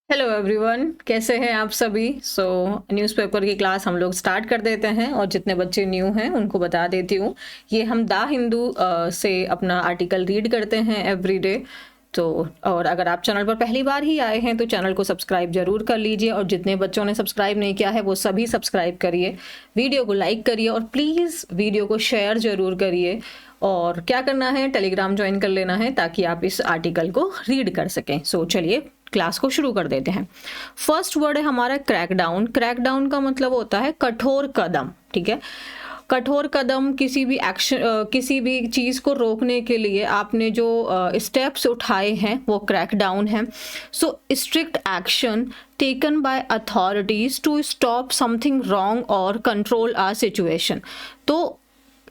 Hello everyone, कैसे हैं आप सभी। न्यूज़पेपर की क्लास हम लोग स्टार्ट कर देते हैं और जितने बच्चे न्यू हैं उनको बता देती हूँ। ये हम द हिंदू से अपना आर्टिकल रीड करते हैं एवरी डे। तो और अगर आप चैनल पर पहली बार ही आए हैं तो चैनल को सब्सक्राइब जरूर कर लीजिए, और जितने बच्चों ने सब्सक्राइब नहीं किया है वो सभी सब्सक्राइब करिए, वीडियो को लाइक करिए और प्लीज़ वीडियो को शेयर जरूर करिए। और क्या करना है, टेलीग्राम ज्वाइन कर लेना है ताकि आप इस आर्टिकल को रीड कर सकें। चलिए क्लास को शुरू कर देते हैं। फर्स्ट वर्ड है हमारा क्रैकडाउन। क्रैकडाउन का मतलब होता है कठोर कदम। ठीक है, कठोर कदम किसी भी एक्शन, किसी भी चीज़ को रोकने के लिए आपने जो स्टेप्स उठाए हैं वो क्रैकडाउन है। Strict action taken by authorities to stop something wrong और कंट्रोल आ सिचुएशन। तो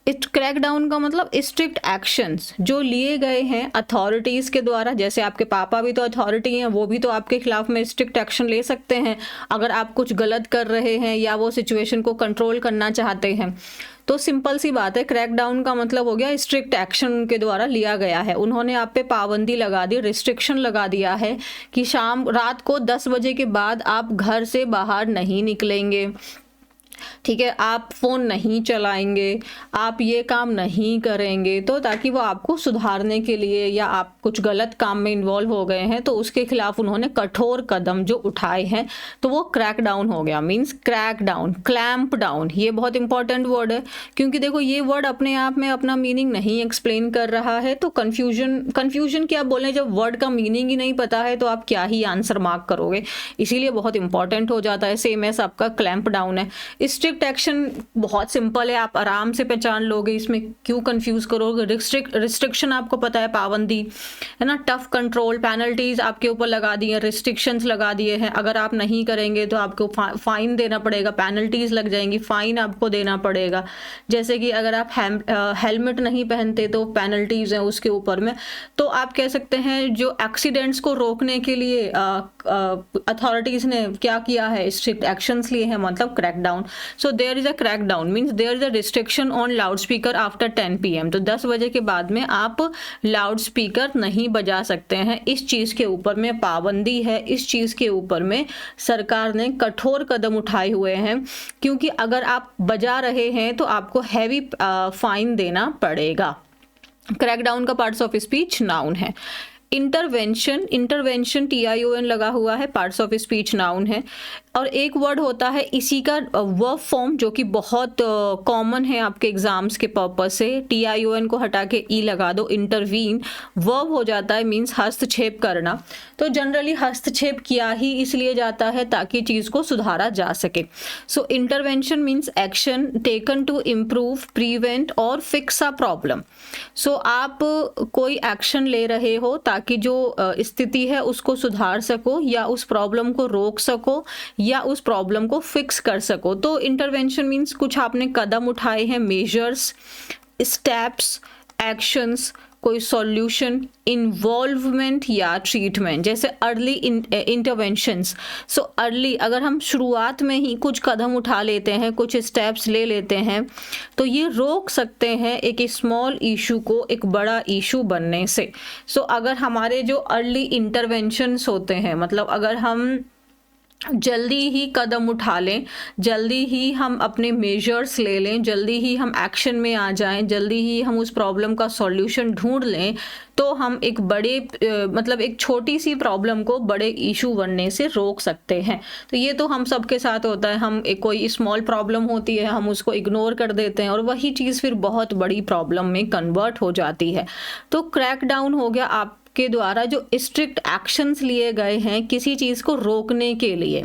क्रैकडाउन का मतलब स्ट्रिक्ट एक्शंस जो लिए गए हैं अथॉरिटीज़ के द्वारा। जैसे आपके पापा भी तो अथॉरिटी हैं, वो भी तो आपके खिलाफ में स्ट्रिक्ट एक्शन ले सकते हैं अगर आप कुछ गलत कर रहे हैं या वो सिचुएशन को कंट्रोल करना चाहते हैं। तो सिंपल सी बात है, क्रैकडाउन का मतलब हो गया स्ट्रिक्ट एक्शन उनके द्वारा लिया गया है। उन्होंने आप पे पाबंदी लगा दी, रिस्ट्रिक्शन लगा दिया है कि रात को 10 बजे के बाद आप घर से बाहर नहीं निकलेंगे। ठीक है, आप फ़ोन नहीं चलाएंगे, आप ये काम नहीं करेंगे। तो ताकि वो आपको सुधारने के लिए, या आप कुछ गलत काम में इन्वॉल्व हो गए हैं तो उसके खिलाफ उन्होंने कठोर कदम जो उठाए हैं, तो वो क्रैक डाउन हो गया। Means crack down, clamp down, ये बहुत इंपॉर्टेंट वर्ड है क्योंकि देखो ये वर्ड अपने आप में अपना मीनिंग नहीं एक्सप्लेन कर रहा है। तो कन्फ्यूजन क्या बोलें, जब वर्ड का मीनिंग ही नहीं पता है तो आप क्या ही आंसर मार्क करोगे, इसीलिए बहुत इंपॉर्टेंट हो जाता है। सेम ऐसा आपका क्लैम्प डाउन है। स्ट्रिक्ट एक्शन बहुत सिंपल है, आप आराम से पहचान लोगे, इसमें क्यों कंफ्यूज करोगे। रिस्ट्रिक्शन आपको पता है, पाबंदी है ना। टफ कंट्रोल, पेनल्टीज आपके ऊपर लगा दी है, रिस्ट्रिक्शंस लगा दिए हैं। अगर आप नहीं करेंगे तो आपको फाइन देना पड़ेगा, पेनल्टीज लग जाएंगी, फाइन आपको देना पड़ेगा। जैसे कि अगर आप हेलमेट नहीं पहनते तो पेनल्टीज हैं उसके ऊपर में। तो आप कह सकते हैं जो एक्सीडेंट्स को रोकने के लिए अथॉरिटीज ने क्या किया है, स्ट्रिक्ट एक्शंस लिए हैं, मतलब crackdown. So there is a crackdown means there is a restriction on loud speaker after 10 PM। तो 10 बजे के बाद में आप लाउड स्पीकर नहीं बजा सकते हैं। इस चीज़ के ऊपर में पाबंदी है, इस चीज़ के ऊपर में सरकार ने कठोर कदम उठाए हुए हैं, क्योंकि अगर आप बजा रहे हैं तो आपको हैवी फाइन देना पड़ेगा। क्रैकडाउन का पार्ट्स ऑफ स्पीच नाउन है। इंटरवेंशन, इंटरवेंशन TION लगा हुआ है, पार्ट्स ऑफ स्पीच नाउन है। और एक वर्ड होता है इसी का वर्ब फॉर्म जो कि बहुत कॉमन है आपके एग्जाम्स के पर्पज से। TION को हटा के ई लगा दो, इंटरवीन वर्ब हो जाता है, मीन्स हस्तक्षेप करना। तो जनरली हस्तक्षेप किया ही इसलिए जाता है ताकि चीज़ को सुधारा जा सके। So intervention means action taken to improve, prevent और फिक्स अ प्रॉब्लम। सो आप कोई एक्शन ले रहे हो ताकि जो स्थिति है उसको सुधार सको, या उस प्रॉब्लम को रोक सको, या उस प्रॉब्लम को फिक्स कर सको। तो इंटरवेंशन मीन्स कुछ आपने कदम उठाए हैं, मेजर्स, स्टेप्स, एक्शंस, कोई सॉल्यूशन, इन्वॉल्वमेंट या ट्रीटमेंट। जैसे अर्ली इंटरवेंशंस। सो अर्ली, अगर हम शुरुआत में ही कुछ कदम उठा लेते हैं, कुछ स्टेप्स ले लेते हैं, तो ये रोक सकते हैं एक स्मॉल इशू को एक बड़ा इशू बनने से। सो अगर हमारे जो अर्ली इंटरवेंशंस होते हैं, मतलब अगर हम जल्दी ही कदम उठा लें, जल्दी ही हम अपने मेजर्स ले लें, जल्दी ही हम एक्शन में आ जाएं, जल्दी ही हम उस प्रॉब्लम का सॉल्यूशन ढूंढ लें, तो हम एक बड़े मतलब एक छोटी सी प्रॉब्लम को बड़े इशू बनने से रोक सकते हैं। तो ये तो हम सबके साथ होता है, हम एक कोई स्मॉल प्रॉब्लम होती है, हम उसको इग्नोर कर देते हैं और वही चीज़ फिर बहुत बड़ी प्रॉब्लम में कन्वर्ट हो जाती है। तो क्रैकडाउन हो गया आप के द्वारा जो स्ट्रिक्ट एक्शंस लिए गए हैं किसी चीज़ को रोकने के लिए।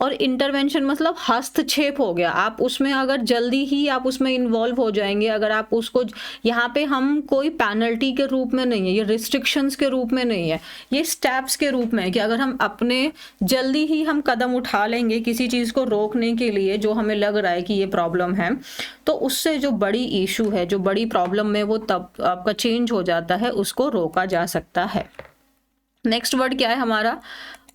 और इंटरवेंशन मतलब हस्तक्षेप हो गया, आप उसमें अगर जल्दी ही आप उसमें इन्वॉल्व हो जाएंगे, अगर आप उसको, यहाँ पे हम कोई पेनल्टी के रूप में नहीं है, ये रिस्ट्रिक्शंस के रूप में नहीं है, ये स्टेप्स के रूप में है कि अगर हम अपने जल्दी ही हम कदम उठा लेंगे किसी चीज़ को रोकने के लिए जो हमें लग रहा है कि ये प्रॉब्लम है, तो उससे जो बड़ी इशू है, जो बड़ी प्रॉब्लम में वो तब आपका चेंज हो जाता है, उसको रोका जा सकता है। नेक्स्ट वर्ड क्या है हमारा,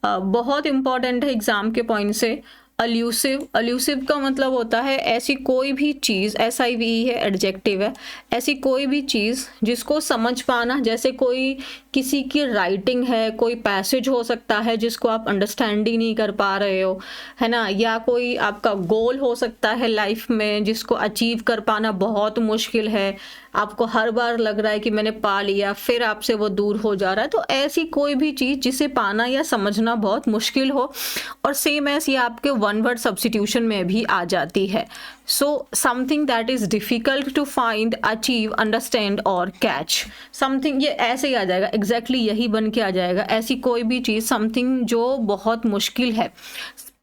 बहुत इंपॉर्टेंट है एग्जाम के पॉइंट से, अल्यूसिव। अल्यूसिव का मतलब होता है ऐसी कोई भी चीज़, SIVE है, एडजेक्टिव है, ऐसी कोई भी चीज़ जिसको समझ पाना। जैसे कोई किसी की राइटिंग है, कोई पैसेज हो सकता है जिसको आप अंडरस्टैंड ही नहीं कर पा रहे हो, है ना, या कोई आपका गोल हो सकता है लाइफ में जिसको अचीव कर पाना बहुत मुश्किल है, आपको हर बार लग रहा है कि मैंने पा लिया, फिर आपसे वो दूर हो जा रहा है। तो ऐसी कोई भी चीज़ जिसे पाना या समझना बहुत मुश्किल हो, और सेम ऐसे ये आपके वन वर्ड सब्स्टिट्यूशन में भी आ जाती है। So something that is difficult to find, achieve, understand और कैच, समथिंग, ये ऐसे ही आ जाएगा, एग्जैक्टली यही बन के आ जाएगा। ऐसी कोई भी चीज़, समथिंग जो बहुत मुश्किल है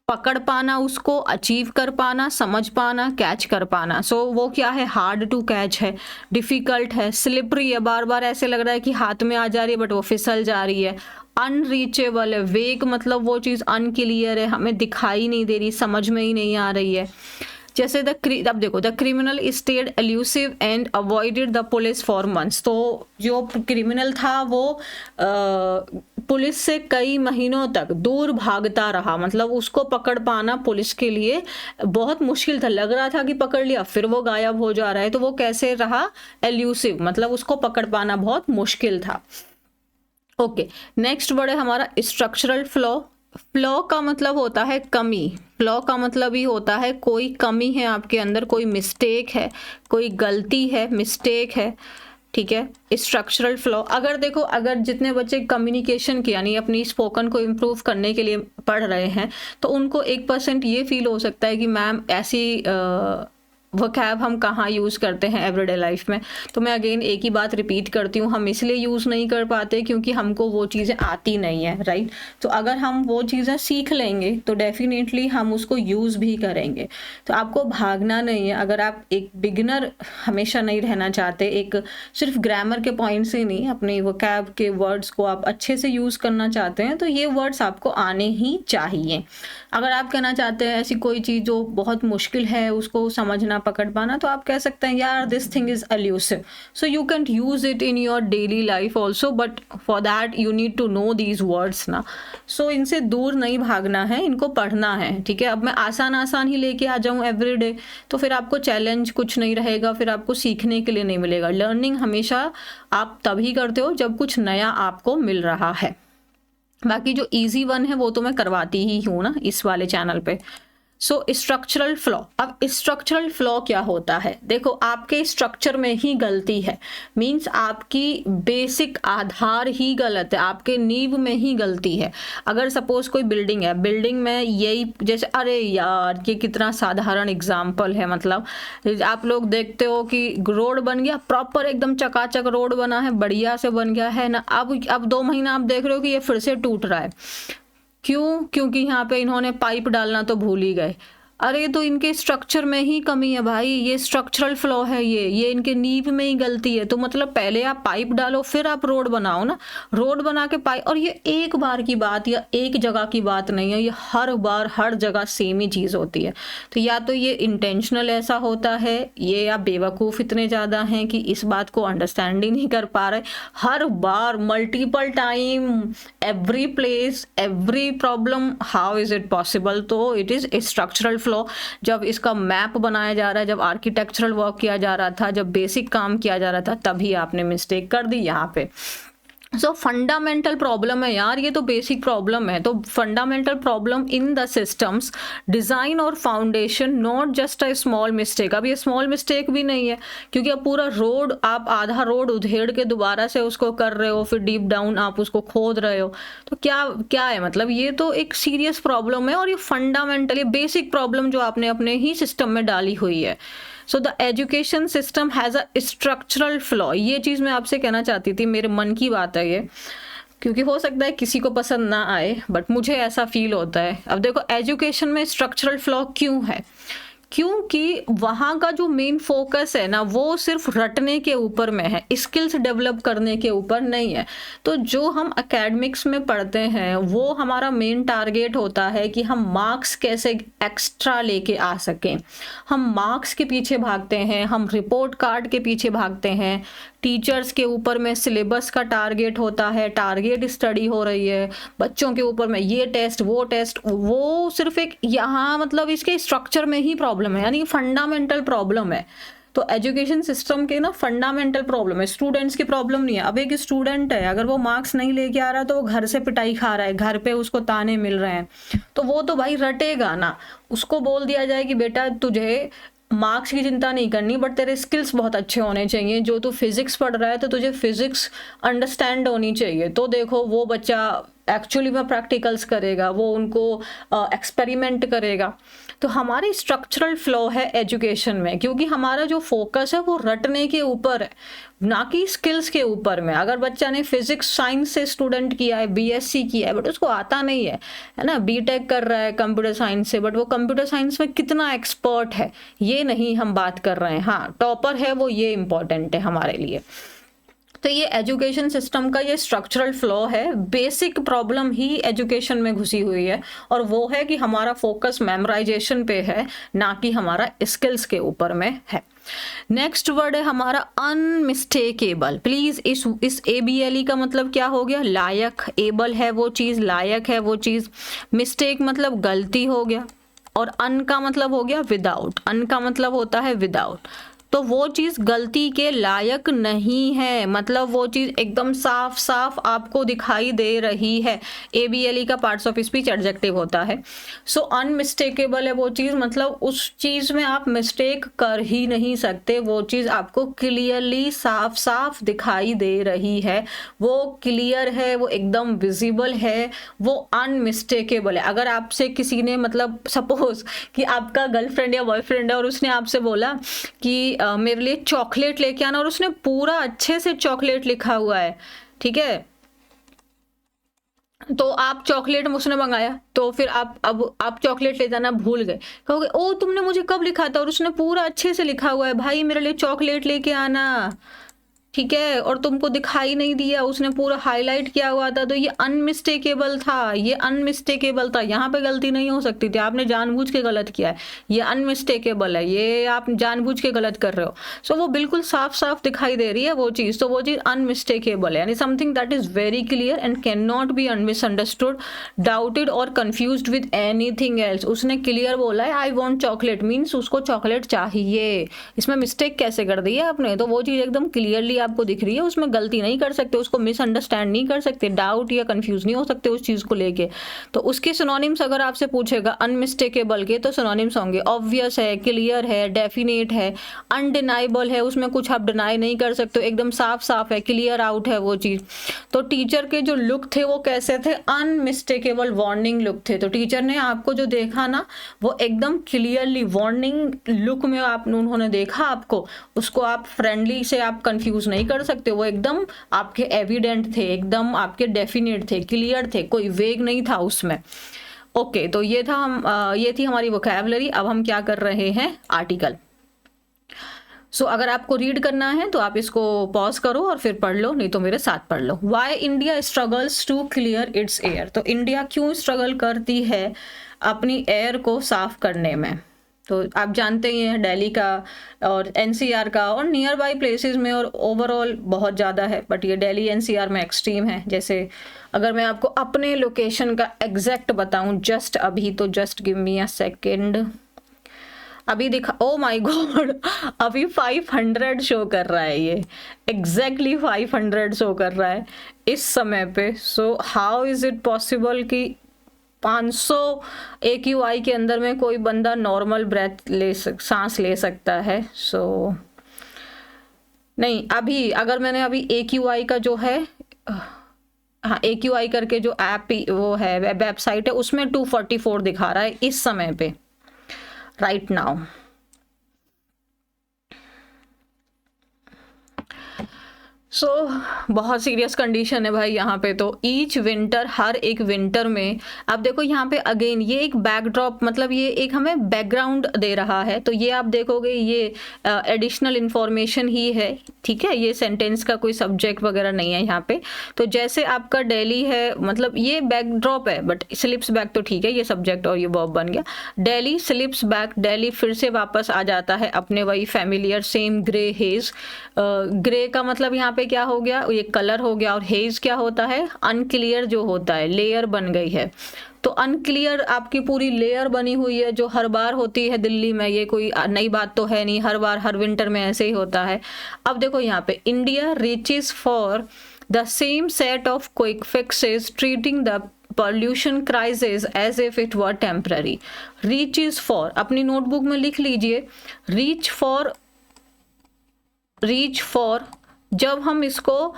पकड़ पाना, उसको अचीव कर पाना, समझ पाना, कैच कर पाना। सो वो क्या है, हार्ड टू कैच है, डिफिकल्ट है, स्लिपरी है, बार बार ऐसे लग रहा है कि हाथ में आ जा रही है बट वो फिसल जा रही है, अनरीचेबल है, वेग मतलब वो चीज़ अनक्लियर है, हमें दिखाई नहीं दे रही, समझ में ही नहीं आ रही है। जैसे अब देखो, the criminal stayed elusive and avoided the police for months. तो जो क्रिमिनल था वो पुलिस से कई महीनों तक दूर भागता रहा, मतलब उसको पकड़ पाना पुलिस के लिए बहुत मुश्किल था। लग रहा था कि पकड़ लिया, फिर वो गायब हो जा रहा है, तो वो कैसे रहा, एल्यूसिव, मतलब उसको पकड़ पाना बहुत मुश्किल था। ओके, नेक्स्ट वर्ड है हमारा स्ट्रक्चरल फ्लॉ। फ्लॉ का मतलब होता है कमी, फ्लॉ का मतलब ही होता है कोई कमी है आपके अंदर, कोई मिस्टेक है, कोई गलती है, मिस्टेक है, ठीक है, स्ट्रक्चरल फ्लॉ। अगर देखो, अगर जितने बच्चे कम्युनिकेशन की यानी अपनी स्पोकन को इम्प्रूव करने के लिए पढ़ रहे हैं, तो उनको 1% ये फील हो सकता है कि मैम ऐसी वोकैब हम कहाँ यूज़ करते हैं एवरीडे लाइफ में। तो मैं अगेन एक ही बात रिपीट करती हूँ, हम इसलिए यूज़ नहीं कर पाते क्योंकि हमको वो चीज़ें आती नहीं है, राइट। तो अगर हम वो चीज़ें सीख लेंगे तो डेफिनेटली हम उसको यूज़ भी करेंगे। तो आपको भागना नहीं है। अगर आप एक बिगिनर हमेशा नहीं रहना चाहते, एक सिर्फ ग्रामर के पॉइंट से नहीं, अपने वोकैब के वर्ड्स को आप अच्छे से यूज़ करना चाहते हैं, तो ये वर्ड्स आपको आने ही चाहिए। अगर आप कहना चाहते हैं ऐसी कोई चीज़ जो बहुत मुश्किल है उसको समझना, पकड़ पाना, तो आप कह सकते हैं यार this thing is elusive, so you can use it in your daily life also, but for that you need to know these words ना। सो इनसे दूर नहीं भागना है, इनको पढ़ना है, ठीक है। अब मैं आसान आसान ही लेके आ जाऊँ एवरीडे, तो फिर आपको चैलेंज कुछ नहीं रहेगा, फिर आपको सीखने के लिए नहीं मिलेगा। लर्निंग हमेशा आप तभी करते हो जब कुछ नया आपको मिल रहा है। बाकी जो इजी वन है वो तो मैं करवाती ही हूँ ना इस वाले चैनल पे। सो स्ट्रक्चरल फ्लॉ। अब स्ट्रक्चरल फ्लॉ क्या होता है, देखो आपके स्ट्रक्चर में ही गलती है, मींस आपकी बेसिक आधार ही गलत है, आपके नींव में ही गलती है। अगर सपोज कोई बिल्डिंग है, बिल्डिंग में यही जैसे, अरे यार ये कितना साधारण एग्जाम्पल है, मतलब आप लोग देखते हो कि रोड बन गया, प्रॉपर एकदम चकाचक रोड बना है, बढ़िया से बन गया है ना, अब 2 महीना आप देख रहे हो कि ये फिर से टूट रहा है। क्यों? क्योंकि यहाँ पे इन्होंने पाइप डालना तो भूल ही गए। अरे तो इनके स्ट्रक्चर में ही कमी है भाई, ये स्ट्रक्चरल फ्लॉ है, ये इनके नींव में ही गलती है। तो मतलब पहले आप पाइप डालो फिर आप रोड बनाओ ना, रोड बना के पाइप। और ये एक बार की बात या एक जगह की बात नहीं है, ये हर बार हर जगह सेम ही चीज़ होती है। तो या तो ये इंटेंशनल ऐसा होता है, ये या बेवकूफ़ इतने ज़्यादा हैं कि इस बात को अंडरस्टैंड ही नहीं कर पा रहे। हर बार multiple time, every place, every problem, how is it possible? तो इट इज़ स्ट्रक्चरल फ्लॉ। जब इसका मैप बनाया जा रहा है, जब आर्किटेक्चरल वर्क किया जा रहा था, जब बेसिक काम किया जा रहा था, तभी आपने मिस्टेक कर दी यहाँ पे। सो फंडामेंटल प्रॉब्लम है यार, ये तो बेसिक प्रॉब्लम है। तो fundamental problem in the systems design और foundation, not just a small mistake. अब ये स्मॉल मिस्टेक भी नहीं है, क्योंकि अब पूरा रोड, आप आधा रोड उधेड़ के दोबारा से उसको कर रहे हो, फिर डीप डाउन आप उसको खोद रहे हो। तो क्या है, मतलब ये तो एक सीरियस प्रॉब्लम है, और ये फंडामेंटली बेसिक प्रॉब्लम जो आपने अपने ही सिस्टम में डाली हुई है। So the education system has a structural flaw. ये चीज़ मैं आपसे कहना चाहती थी, मेरे मन की बात है ये, क्योंकि हो सकता है किसी को पसंद ना आए, बट मुझे ऐसा फील होता है। अब देखो एजुकेशन में स्ट्रक्चरल फ्लॉ क्यों है, क्योंकि वहाँ का जो मेन फोकस है ना, वो सिर्फ रटने के ऊपर में है, स्किल्स डेवलप करने के ऊपर नहीं है। तो जो हम एकेडमिक्स में पढ़ते हैं वो हमारा मेन टारगेट होता है कि हम मार्क्स कैसे एक्स्ट्रा लेके आ सकें। हम मार्क्स के पीछे भागते हैं, हम रिपोर्ट कार्ड के पीछे भागते हैं, टीचर्स के ऊपर में सिलेबस का टारगेट होता है, टारगेट स्टडी हो रही है, बच्चों के ऊपर में ये टेस्ट, वो सिर्फ एक यहाँ मतलब इसके स्ट्रक्चर में ही प्रॉब्लम है, यानी फंडामेंटल प्रॉब्लम है। तो एजुकेशन सिस्टम के ना फंडामेंटल प्रॉब्लम है, स्टूडेंट्स की प्रॉब्लम नहीं है। अब एक स्टूडेंट है, अगर वो मार्क्स नहीं लेके आ रहा तो वो घर से पिटाई खा रहा है, घर पे उसको ताने मिल रहे हैं, तो वो तो भाई रटेगा ना। उसको बोल दिया जाए कि बेटा तुझे मार्क्स की चिंता नहीं करनी, बट तेरे स्किल्स बहुत अच्छे होने चाहिए, जो तू फिजिक्स पढ़ रहा है तो तुझे फिजिक्स अंडरस्टैंड होनी चाहिए, तो देखो वो बच्चा एक्चुअली में प्रैक्टिकल्स करेगा, वो उनको एक्सपेरिमेंट करेगा। तो हमारी स्ट्रक्चरल फ्लॉ है एजुकेशन में, क्योंकि हमारा जो फोकस है वो रटने के ऊपर है, ना कि स्किल्स के ऊपर में। अगर बच्चा ने फिजिक्स साइंस से स्टूडेंट किया है, बीएससी किया है, बट उसको आता नहीं है ना, बीटेक कर रहा है कंप्यूटर साइंस से, बट वो कंप्यूटर साइंस में कितना एक्सपर्ट है ये नहीं हम बात कर रहे हैं। हाँ, टॉपर है वो, ये इंपॉर्टेंट है हमारे लिए। तो ये एजुकेशन सिस्टम का ये स्ट्रक्चरल फ्लॉ है, बेसिक प्रॉब्लम ही एजुकेशन में घुसी हुई है, और वो है कि हमारा फोकस मेमोराइजेशन पे है, ना कि हमारा स्किल्स के ऊपर में है। नेक्स्ट वर्ड है हमारा अनमिस्टेकेबल। प्लीज इस ABLE का मतलब क्या हो गया? लायक। एबल है वो चीज, लायक है वो चीज। मिस्टेक मतलब गलती हो गया, और अन का मतलब हो गया विदाउट। अन का मतलब होता है विदाउट, तो वो चीज गलती के लायक नहीं है, मतलब वो चीज एकदम साफ साफ आपको दिखाई दे रही है। ABLE का पार्ट्स ऑफ स्पीच एडजेक्टिव होता है। सो अनमिस्टेकेबल है वो चीज, मतलब उस चीज में आप मिस्टेक कर ही नहीं सकते, वो चीज आपको क्लियरली साफ साफ दिखाई दे रही है, वो क्लियर है, वो एकदम विजिबल है, वो अनमिस्टेकेबल है। अगर आपसे किसी ने, मतलब सपोज कि आपका गर्लफ्रेंड या बॉयफ्रेंड है और उसने आपसे बोला कि मेरे लिए चॉकलेट लेके आना, और उसने पूरा अच्छे से चॉकलेट लिखा हुआ है, ठीक है, तो आप चॉकलेट उसने मंगाया, तो फिर आप चॉकलेट ले जाना भूल गए, कहोगे ओ तुमने मुझे कब लिखा था, और उसने पूरा अच्छे से लिखा हुआ है भाई मेरे लिए चॉकलेट लेके आना, ठीक है, और तुमको दिखाई नहीं दिया, उसने पूरा हाईलाइट किया हुआ था, तो ये अनमिस्टेकेबल था, ये अनमिस्टेकेबल था, यहाँ पे गलती नहीं हो सकती थी, आपने जानबूझ के गलत किया है, ये अनमिस्टेकेबल है, ये आप जानबूझ के गलत कर रहे हो। सो वो बिल्कुल साफ साफ दिखाई दे रही है वो चीज़, तो वो चीज़ अनमिस्टेकेबल है, यानी something that is very clear and can not be misunderstood, doubted और कन्फ्यूज्ड विद एनीथिंग एल्स। उसने क्लियर बोला है आई वॉन्ट चॉकलेट, मीन्स उसको चॉकलेट चाहिए, इसमें मिस्टेक कैसे कर दी है आपने, तो वो चीज़ एकदम क्लियरली आपको दिख रही है, उसमें गलती नहीं कर सकते, उसको मिसअंडरस्टैंड नहीं कर सकते, डाउट या कंफ्यूज नहीं हो सकते उस चीज को लेके। तो उसके सिनोनिम्स अगर आपसे पूछेगा अनमिस्टेकेबल के, तो सिनोनिम्स होंगे ऑब्वियस है, क्लियर है, डेफिनेट है, अनडिनाइबल है, उसमें कुछ आप डिनाई नहीं कर सकते, एकदम साफ साफ है, क्लियर आउट है वो चीज। तो टीचर के जो लुक थे वो कैसे थे? अनमिस्टेकेबल वार्निंग लुक थे। तो टीचर ने आपको जो देखा ना, वो एकदम क्लियरली वार्निंग लुक में उन्होंने देखा आपको, उसको आप फ्रेंडली से आप कंफ्यूज नहीं कर सकते, वो एकदम आपके एविडेंट थे, एकदम आपके डेफिनेट थे, क्लियर थे, कोई वेग नहीं था उसमें। ओके, तो ये था ये थी हमारी वोकैबुलरी। अब हम क्या कर रहे हैं? आर्टिकल। सो अगर आपको रीड करना है तो आप इसको पॉज करो और फिर पढ़ लो, नहीं तो मेरे साथ पढ़ लो। Why India struggles to clear its air. तो इंडिया क्यों स्ट्रगल करती है अपनी एयर को साफ करने में? तो आप जानते ही हैं दिल्ली का और NCR का और नियर बाई प्लेसेस में और ओवरऑल बहुत ज़्यादा है, बट ये दिल्ली NCR में एक्सट्रीम है। जैसे अगर मैं आपको अपने लोकेशन का एग्जैक्ट बताऊं जस्ट अभी, तो just give me a second, अभी दिखा, ओ माय गॉड, अभी 500 शो कर रहा है, ये एग्जैक्टली 500 शो कर रहा है इस समय पे। So how is it possible कि 500 AQI के अंदर में कोई बंदा नॉर्मल सांस ले सकता है? सो नहीं, अभी अगर मैंने अभी AQI का जो है, हाँ AQI करके जो ऐप वो है वेबसाइट है, उसमें 244 दिखा रहा है इस समय पे, राइट नाउ। सो बहुत सीरियस कंडीशन है भाई यहाँ पे। तो ईच विंटर, हर एक विंटर में, आप देखो यहाँ पे अगेन ये एक बैकड्रॉप, मतलब ये एक हमें बैकग्राउंड दे रहा है, तो ये आप देखोगे ये एडिशनल इंफॉर्मेशन ही है, ठीक है, ये सेंटेंस का कोई सब्जेक्ट वगैरह नहीं है यहाँ पे। तो जैसे आपका दिल्ली है, मतलब ये बैकड्रॉप है, बट स्लिप्स बैक तो ठीक है, ये सब्जेक्ट और ये वर्ब बन गया। दिल्ली स्लिप्स बैक, दिल्ली फिर से वापस आ जाता है अपने वही familiar same grey hedge. Grey का मतलब यहाँ पे पे क्या हो गया, ये कलर हो गया, और हेज क्या होता है, अनक्लियर जो होता है, लेयर बन गई है। तो अनक्लियर आपकी पूरी लेयर बनी हुई है, जो हर बार होती है दिल्ली में, ये कोई नई बात तो है नहीं, हर बार हर विंटर में ऐसे ही होता है। अब देखो यहाँ पे, India reaches for the same set of quick fixes treating the pollution crisis as if it were temporary. Reach is for, अपनी नोटबुक में लिख लीजिए, रीच फॉर जब हम इसको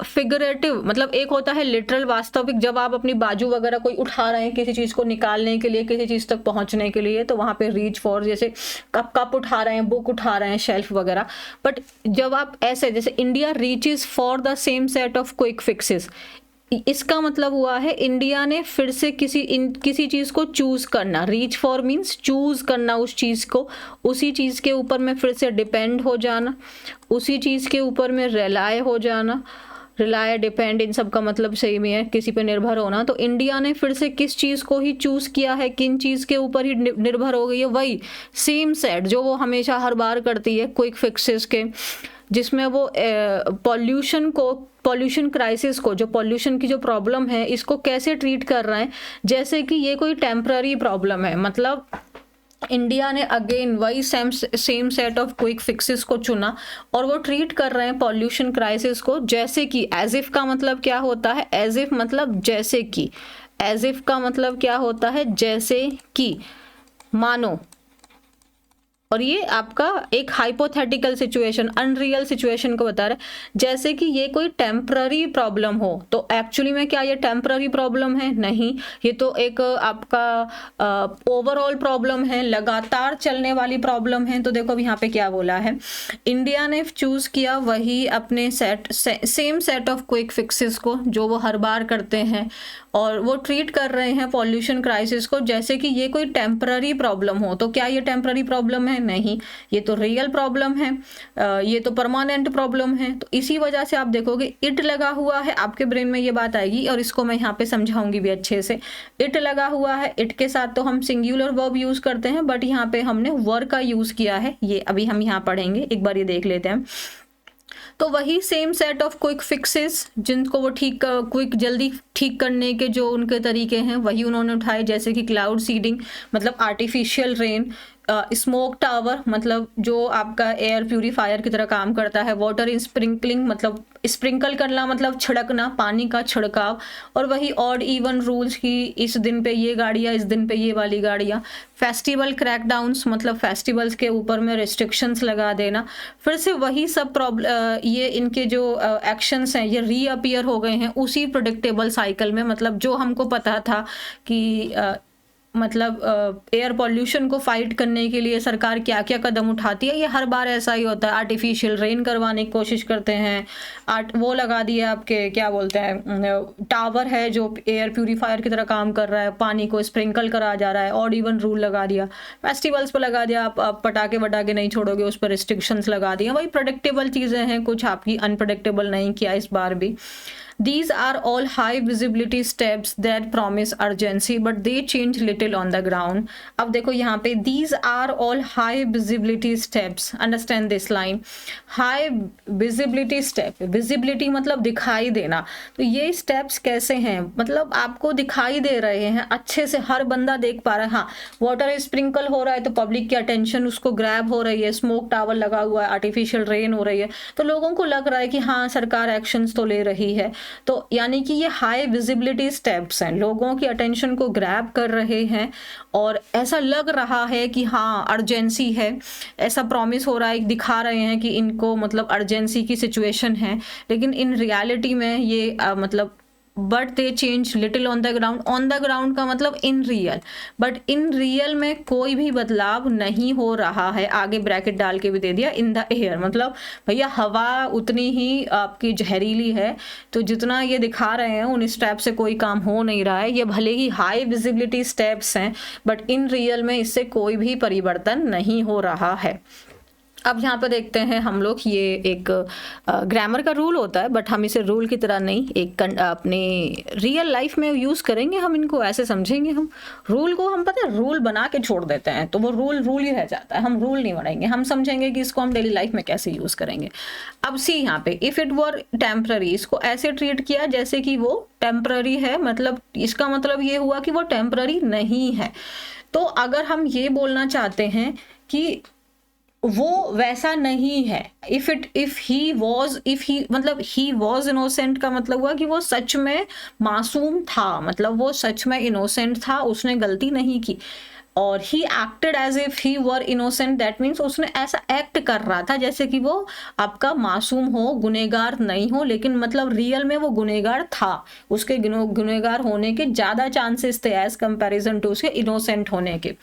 फिगरेटिव, मतलब एक होता है लिटरल वास्तविक, जब आप अपनी बाजू वगैरह कोई उठा रहे हैं किसी चीज को निकालने के लिए, किसी चीज तक पहुंचने के लिए, तो वहां पे रीच फॉर, जैसे कप उठा रहे हैं, बुक उठा रहे हैं, शेल्फ वगैरह। बट जब आप ऐसे, जैसे India reaches for the same set of quick fixes, इसका मतलब हुआ है इंडिया ने फिर से किसी चीज को चूज करना। रीच फॉर मीन्स चूज करना उस चीज को, उसी चीज के ऊपर में फिर से डिपेंड हो जाना, उसी चीज के ऊपर में रिलाय हो जाना। रिलाय, डिपेंड, इन सब का मतलब सेम ही है, किसी पे निर्भर होना। तो इंडिया ने फिर से किस चीज को ही चूज किया है, किन चीज के ऊपर ही निर्भर हो गई है, वही सेम सेट जो वो हमेशा हर बार करती है, क्विक फिक्सेस के, जिसमें वो पॉल्यूशन क्राइसिस को, जो पॉल्यूशन की जो प्रॉब्लम है, इसको कैसे ट्रीट कर रहे हैं, जैसे कि ये कोई टेम्पररी प्रॉब्लम है। मतलब इंडिया ने अगेन वही same set of quick fixes को चुना और वो ट्रीट कर रहे हैं पॉल्यूशन क्राइसिस को जैसे कि, एज इफ का मतलब क्या होता है, एज इफ मतलब जैसे कि, एज इफ का मतलब क्या होता है, जैसे कि, मानो। और ये आपका एक हाइपोथेटिकल सिचुएशन, अनरियल सिचुएशन को बता रहा है, जैसे कि ये कोई टेम्पररी प्रॉब्लम हो। तो एक्चुअली में क्या ये टेम्पररी प्रॉब्लम है? नहीं, ये तो एक आपका ओवरऑल प्रॉब्लम है, लगातार चलने वाली प्रॉब्लम है। तो देखो यहाँ पे क्या बोला है, इंडिया ने चूज किया वही अपने same set of quick fixes को जो वो हर बार करते हैं, और वो ट्रीट कर रहे हैं पॉल्यूशन क्राइसिस को जैसे कि ये कोई टेम्पररी प्रॉब्लम हो। तो क्या ये टेम्पररी प्रॉब्लम है? नहीं, ये तो रियल प्रॉब्लम है, ये तो परमानेंट प्रॉब्लम है। तो इसी वजह से आप देखोगे इट लगा हुआ है, आपके ब्रेन में ये बात आएगी, और इसको मैं यहाँ पे समझाऊंगी भी अच्छे से। इट लगा हुआ है, इट के साथ तो हम सिंगुलर वर्ब यूज करते हैं, बट यहाँ पे हमने वर का यूज किया है, ये अभी हम यहाँ पढ़ेंगे, एक बार ये देख लेते हैं। तो वही same set of quick fixes जिनको वो क्विक जल्दी ठीक करने के जो उनके तरीके हैं, वही उन्होंने उठाए, जैसे कि क्लाउड सीडिंग मतलब आर्टिफिशियल रेन, स्मोक टावर मतलब जो आपका एयर प्यूरिफायर की तरह काम करता है, वाटर स्प्रिंकलिंग मतलब स्प्रिंकल करना मतलब छिड़कना, पानी का छिड़काव, और वही ऑड इवन रूल्स की इस दिन पे ये गाड़ियाँ, इस दिन पे ये वाली गाड़ियाँ, फेस्टिवल क्रैकडाउन्स मतलब फेस्टिवल्स के ऊपर में रिस्ट्रिक्शंस लगा देना। फिर से वही सब प्रॉब्लम, ये इनके जो एक्शंस हैं ये रीअपियर हो गए हैं उसी प्रेडिक्टेबल साइकिल में। मतलब जो हमको पता था कि मतलब एयर पॉल्यूशन को फाइट करने के लिए सरकार क्या क्या कदम उठाती है, ये हर बार ऐसा ही होता है। आर्टिफिशियल रेन करवाने की कोशिश करते हैं, वो लगा दिए आपके क्या बोलते हैं, टावर है जो एयर प्यूरिफायर की तरह काम कर रहा है, पानी को स्प्रिंकल करा जा रहा है, ऑड इवन रूल लगा दिया, फेस्टिवल्स पर लगा दिया, आप पटाखे वटाखे नहीं छोड़ोगे उस पर रिस्ट्रिक्शंस लगा दिए। वही प्रेडिक्टेबल चीज़ें हैं, कुछ आपकी अनप्रेडिक्टेबल नहीं किया इस बार भी। These are all high visibility steps that promise urgency, but they change little on the ground. अब देखो यहाँ पे these are all high visibility steps. Understand this line. High visibility step. Visibility मतलब दिखाई देना. तो ये steps कैसे हैं? मतलब आपको दिखाई दे रहे हैं अच्छे से, हर बंदा देख पा रहा है। हाँ, वाटर स्प्रिंकल हो रहा है तो पब्लिक की अटेंशन उसको ग्रैब हो रही है, स्मोक टावर लगा हुआ है, आर्टिफिशियल रेन हो रही है, तो लोगों को लग रहा है कि हाँ सरकार एक्शंस तो ले रही है। तो यानी कि ये हाई विजिबिलिटी स्टेप्स हैं, लोगों की अटेंशन को ग्रैब कर रहे हैं और ऐसा लग रहा है कि हाँ अर्जेंसी है, ऐसा प्रॉमिस हो रहा है, दिखा रहे हैं कि इनको मतलब अर्जेंसी की सिचुएशन है। लेकिन इन रियलिटी में ये मतलब but they change little on the ground. On the ground का मतलब in real, but in real में कोई भी बदलाव नहीं हो रहा है। आगे ब्रैकेट डाल के भी दे दिया, इन द एयर मतलब भैया हवा उतनी ही आपकी जहरीली है, तो जितना ये दिखा रहे हैं उन स्टेप से कोई काम हो नहीं रहा है। ये भले ही हाई विजिबिलिटी स्टेप्स हैं, बट इन रियल में इससे कोई भी परिवर्तन नहीं हो रहा है। अब यहाँ पे देखते हैं हम लोग, ये एक ग्रामर का रूल होता है, बट हम इसे रूल की तरह नहीं, एक अपने रियल लाइफ में यूज़ करेंगे। हम इनको ऐसे समझेंगे, हम रूल को हम पता है रूल बना के छोड़ देते हैं, तो वो रूल ही रह जाता है। हम रूल नहीं बनाएंगे, हम समझेंगे कि इसको हम डेली लाइफ में कैसे यूज़ करेंगे। अब सी यहाँ पे इफ़ इट वर टेम्पररी, इसको ऐसे ट्रीट किया जैसे कि वो टेम्पररी है, मतलब इसका मतलब ये हुआ कि वो टेम्पररी नहीं है। तो अगर हम ये बोलना चाहते हैं कि वो वैसा नहीं है, इफ ही मतलब ही वॉज इनोसेंट का मतलब हुआ कि वो सच में मासूम था, मतलब वो सच में इनोसेंट था, उसने गलती नहीं की। और he acted as if he were innocent, that means उसने ऐसा एक्ट कर रहा था जैसे कि वो आपका मासूम हो, गुनहगार नहीं हो, लेकिन मतलब रियल में वो गुनहगार था। उसके गुनहगार होने के ज़्यादा चांसेस थे एज कंपैरिजन टू उसके इनोसेंट होने के।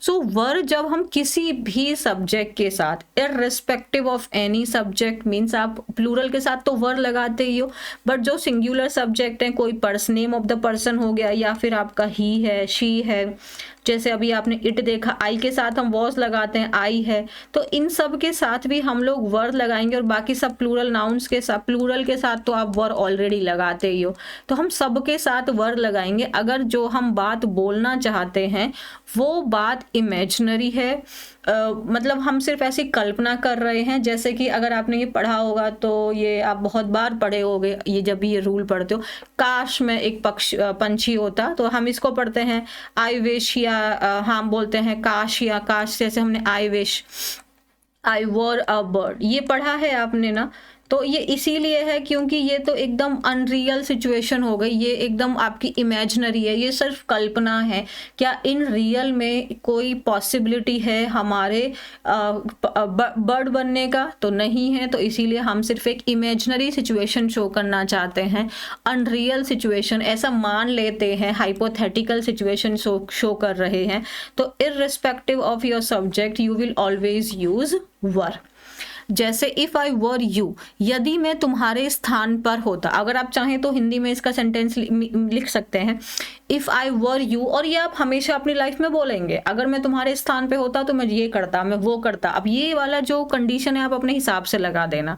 सो वर जब हम किसी भी सब्जेक्ट के साथ, irrespective of any subject, means आप प्लूरल के साथ तो वर लगाते ही हो, बट जो सिंगुलर सब्जेक्ट है, कोई नेम ऑफ द पर्सन हो गया, या फिर आपका ही है, शी है, जैसे अभी आपने इट देखा, आई के साथ हम वॉज लगाते हैं, आई है, तो इन सब के साथ भी हम लोग वर लगाएंगे। और बाकी सब प्लूरल नाउन्स के साथ, प्लूरल के साथ तो आप वर ऑलरेडी लगाते ही हो, तो हम सब के साथ वर लगाएंगे अगर जो हम बात बोलना चाहते हैं वो बात इमेजिनरी है, मतलब हम सिर्फ ऐसी कल्पना कर रहे हैं। जैसे कि अगर आपने ये पढ़ा होगा तो ये आप बहुत बार पढ़े होगे, ये जब भी ये रूल पढ़ते हो, काश में एक पंछी होता, तो हम इसको पढ़ते हैं आई विश, या हम बोलते हैं काश, या काश जैसे हमने I wish, I were a bird, ये पढ़ा है आपने ना। तो ये इसीलिए है क्योंकि ये तो एकदम अनरियल सिचुएशन हो गई, ये एकदम आपकी इमेजिनरी है, ये सिर्फ कल्पना है। क्या इन रियल में कोई पॉसिबिलिटी है हमारे बर्ड बनने का? तो नहीं है। तो इसीलिए हम सिर्फ एक इमेजिनरी सिचुएशन शो करना चाहते हैं, अनरियल सिचुएशन ऐसा मान लेते हैं, हाइपोथेटिकल सिचुएशन शो कर रहे हैं। तो irrespective of your subject you will always use were. जैसे इफ आई वर यू, यदि मैं तुम्हारे स्थान पर होता, अगर आप चाहें तो हिंदी में इसका सेंटेंस लिख सकते हैं इफ आई वर यू, और ये आप हमेशा अपनी लाइफ में बोलेंगे, अगर मैं तुम्हारे स्थान पे होता तो मैं ये करता, मैं वो करता। अब ये वाला जो कंडीशन है आप अपने हिसाब से लगा देना।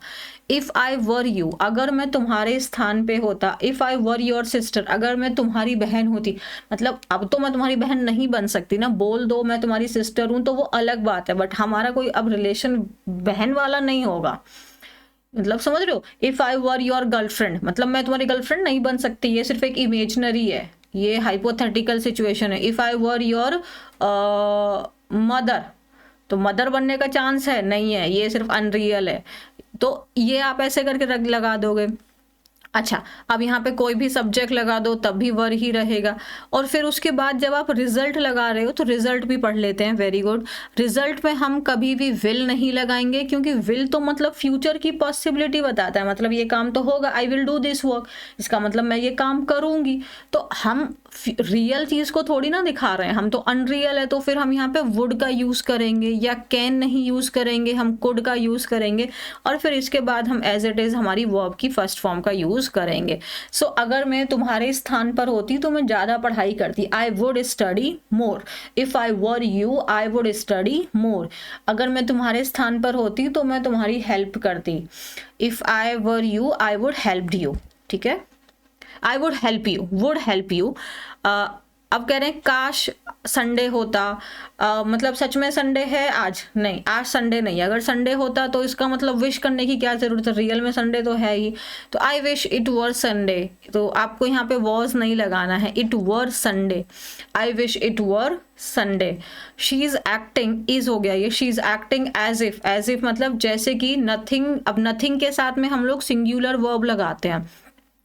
इफ आई वर यू, अगर मैं तुम्हारे स्थान पे होता। If I were your sister, अगर मैं तुम्हारी बहन होती, मतलब अब तो मैं तुम्हारी बहन नहीं बन सकती ना, बोल दो मैं तुम्हारी सिस्टर हूं तो वो अलग बात है, बट हमारा कोई अब रिलेशन बहन वाला नहीं होगा, मतलब समझ रहे हो। If I were your girlfriend, मतलब मैं तुम्हारी गर्लफ्रेंड नहीं बन सकती, ये सिर्फ एक इमेजिनरी है, ये हाइपोथेटिकल सिचुएशन है। If I were your mother, तो मदर बनने का चांस है नहीं है, ये सिर्फ अनरियल है। तो ये आप ऐसे करके लगा दोगे। अच्छा, अब यहाँ पे कोई भी सब्जेक्ट लगा दो तब भी वर ही रहेगा। और फिर उसके बाद जब आप रिजल्ट लगा रहे हो तो रिजल्ट भी पढ़ लेते हैं। Very good. रिजल्ट में हम कभी भी विल नहीं लगाएंगे, क्योंकि विल तो मतलब फ्यूचर की पॉसिबिलिटी बताता है, मतलब ये काम तो होगा, I will do this work, इसका मतलब मैं ये काम करूंगी। तो हम रियल चीज को थोड़ी ना दिखा रहे हैं, हम तो अनरियल है। तो फिर हम यहाँ पे वुड का यूज करेंगे, या कैन नहीं यूज करेंगे, हम कुड का यूज करेंगे। और फिर इसके बाद हम एज इट इज हमारी वर्ब की फर्स्ट फॉर्म का यूज करेंगे। सो अगर मैं तुम्हारे स्थान पर होती तो मैं ज्यादा पढ़ाई करती, I would study more. If I were you I would study more. अगर मैं तुम्हारे स्थान पर होती तो मैं तुम्हारी हेल्प करती। If I were you I would help you. ठीक है, I would help you, would help you. अब कह रहे हैं काश संडे होता, मतलब सच में संडे है आज? नहीं, आज संडे नहीं। अगर संडे होता तो इसका मतलब विश करने की क्या जरूरत है, रियल में संडे तो है ही। तो I wish it were Sunday, तो आपको यहाँ पे वॉज नहीं लगाना है, it were Sunday. I wish it were Sunday. She is acting, is हो गया ये, she is acting as if. As if मतलब जैसे कि नथिंग। अब नथिंग के साथ में हम लोग सिंगुलर वर्ब लगाते हैं,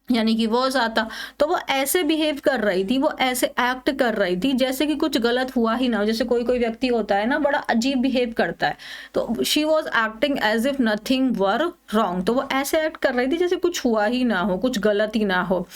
यानी कि वॉज आता, तो वो ऐसे बिहेव कर रही थी, वो ऐसे एक्ट कर रही थी जैसे कि कुछ गलत हुआ ही ना हो। जैसे कोई कोई व्यक्ति होता है ना, बड़ा अजीब बिहेव करता है, तो she was acting as if nothing were wrong, तो वो ऐसे एक्ट कर रही थी जैसे कुछ हुआ ही ना हो, कुछ गलत ही ना हो।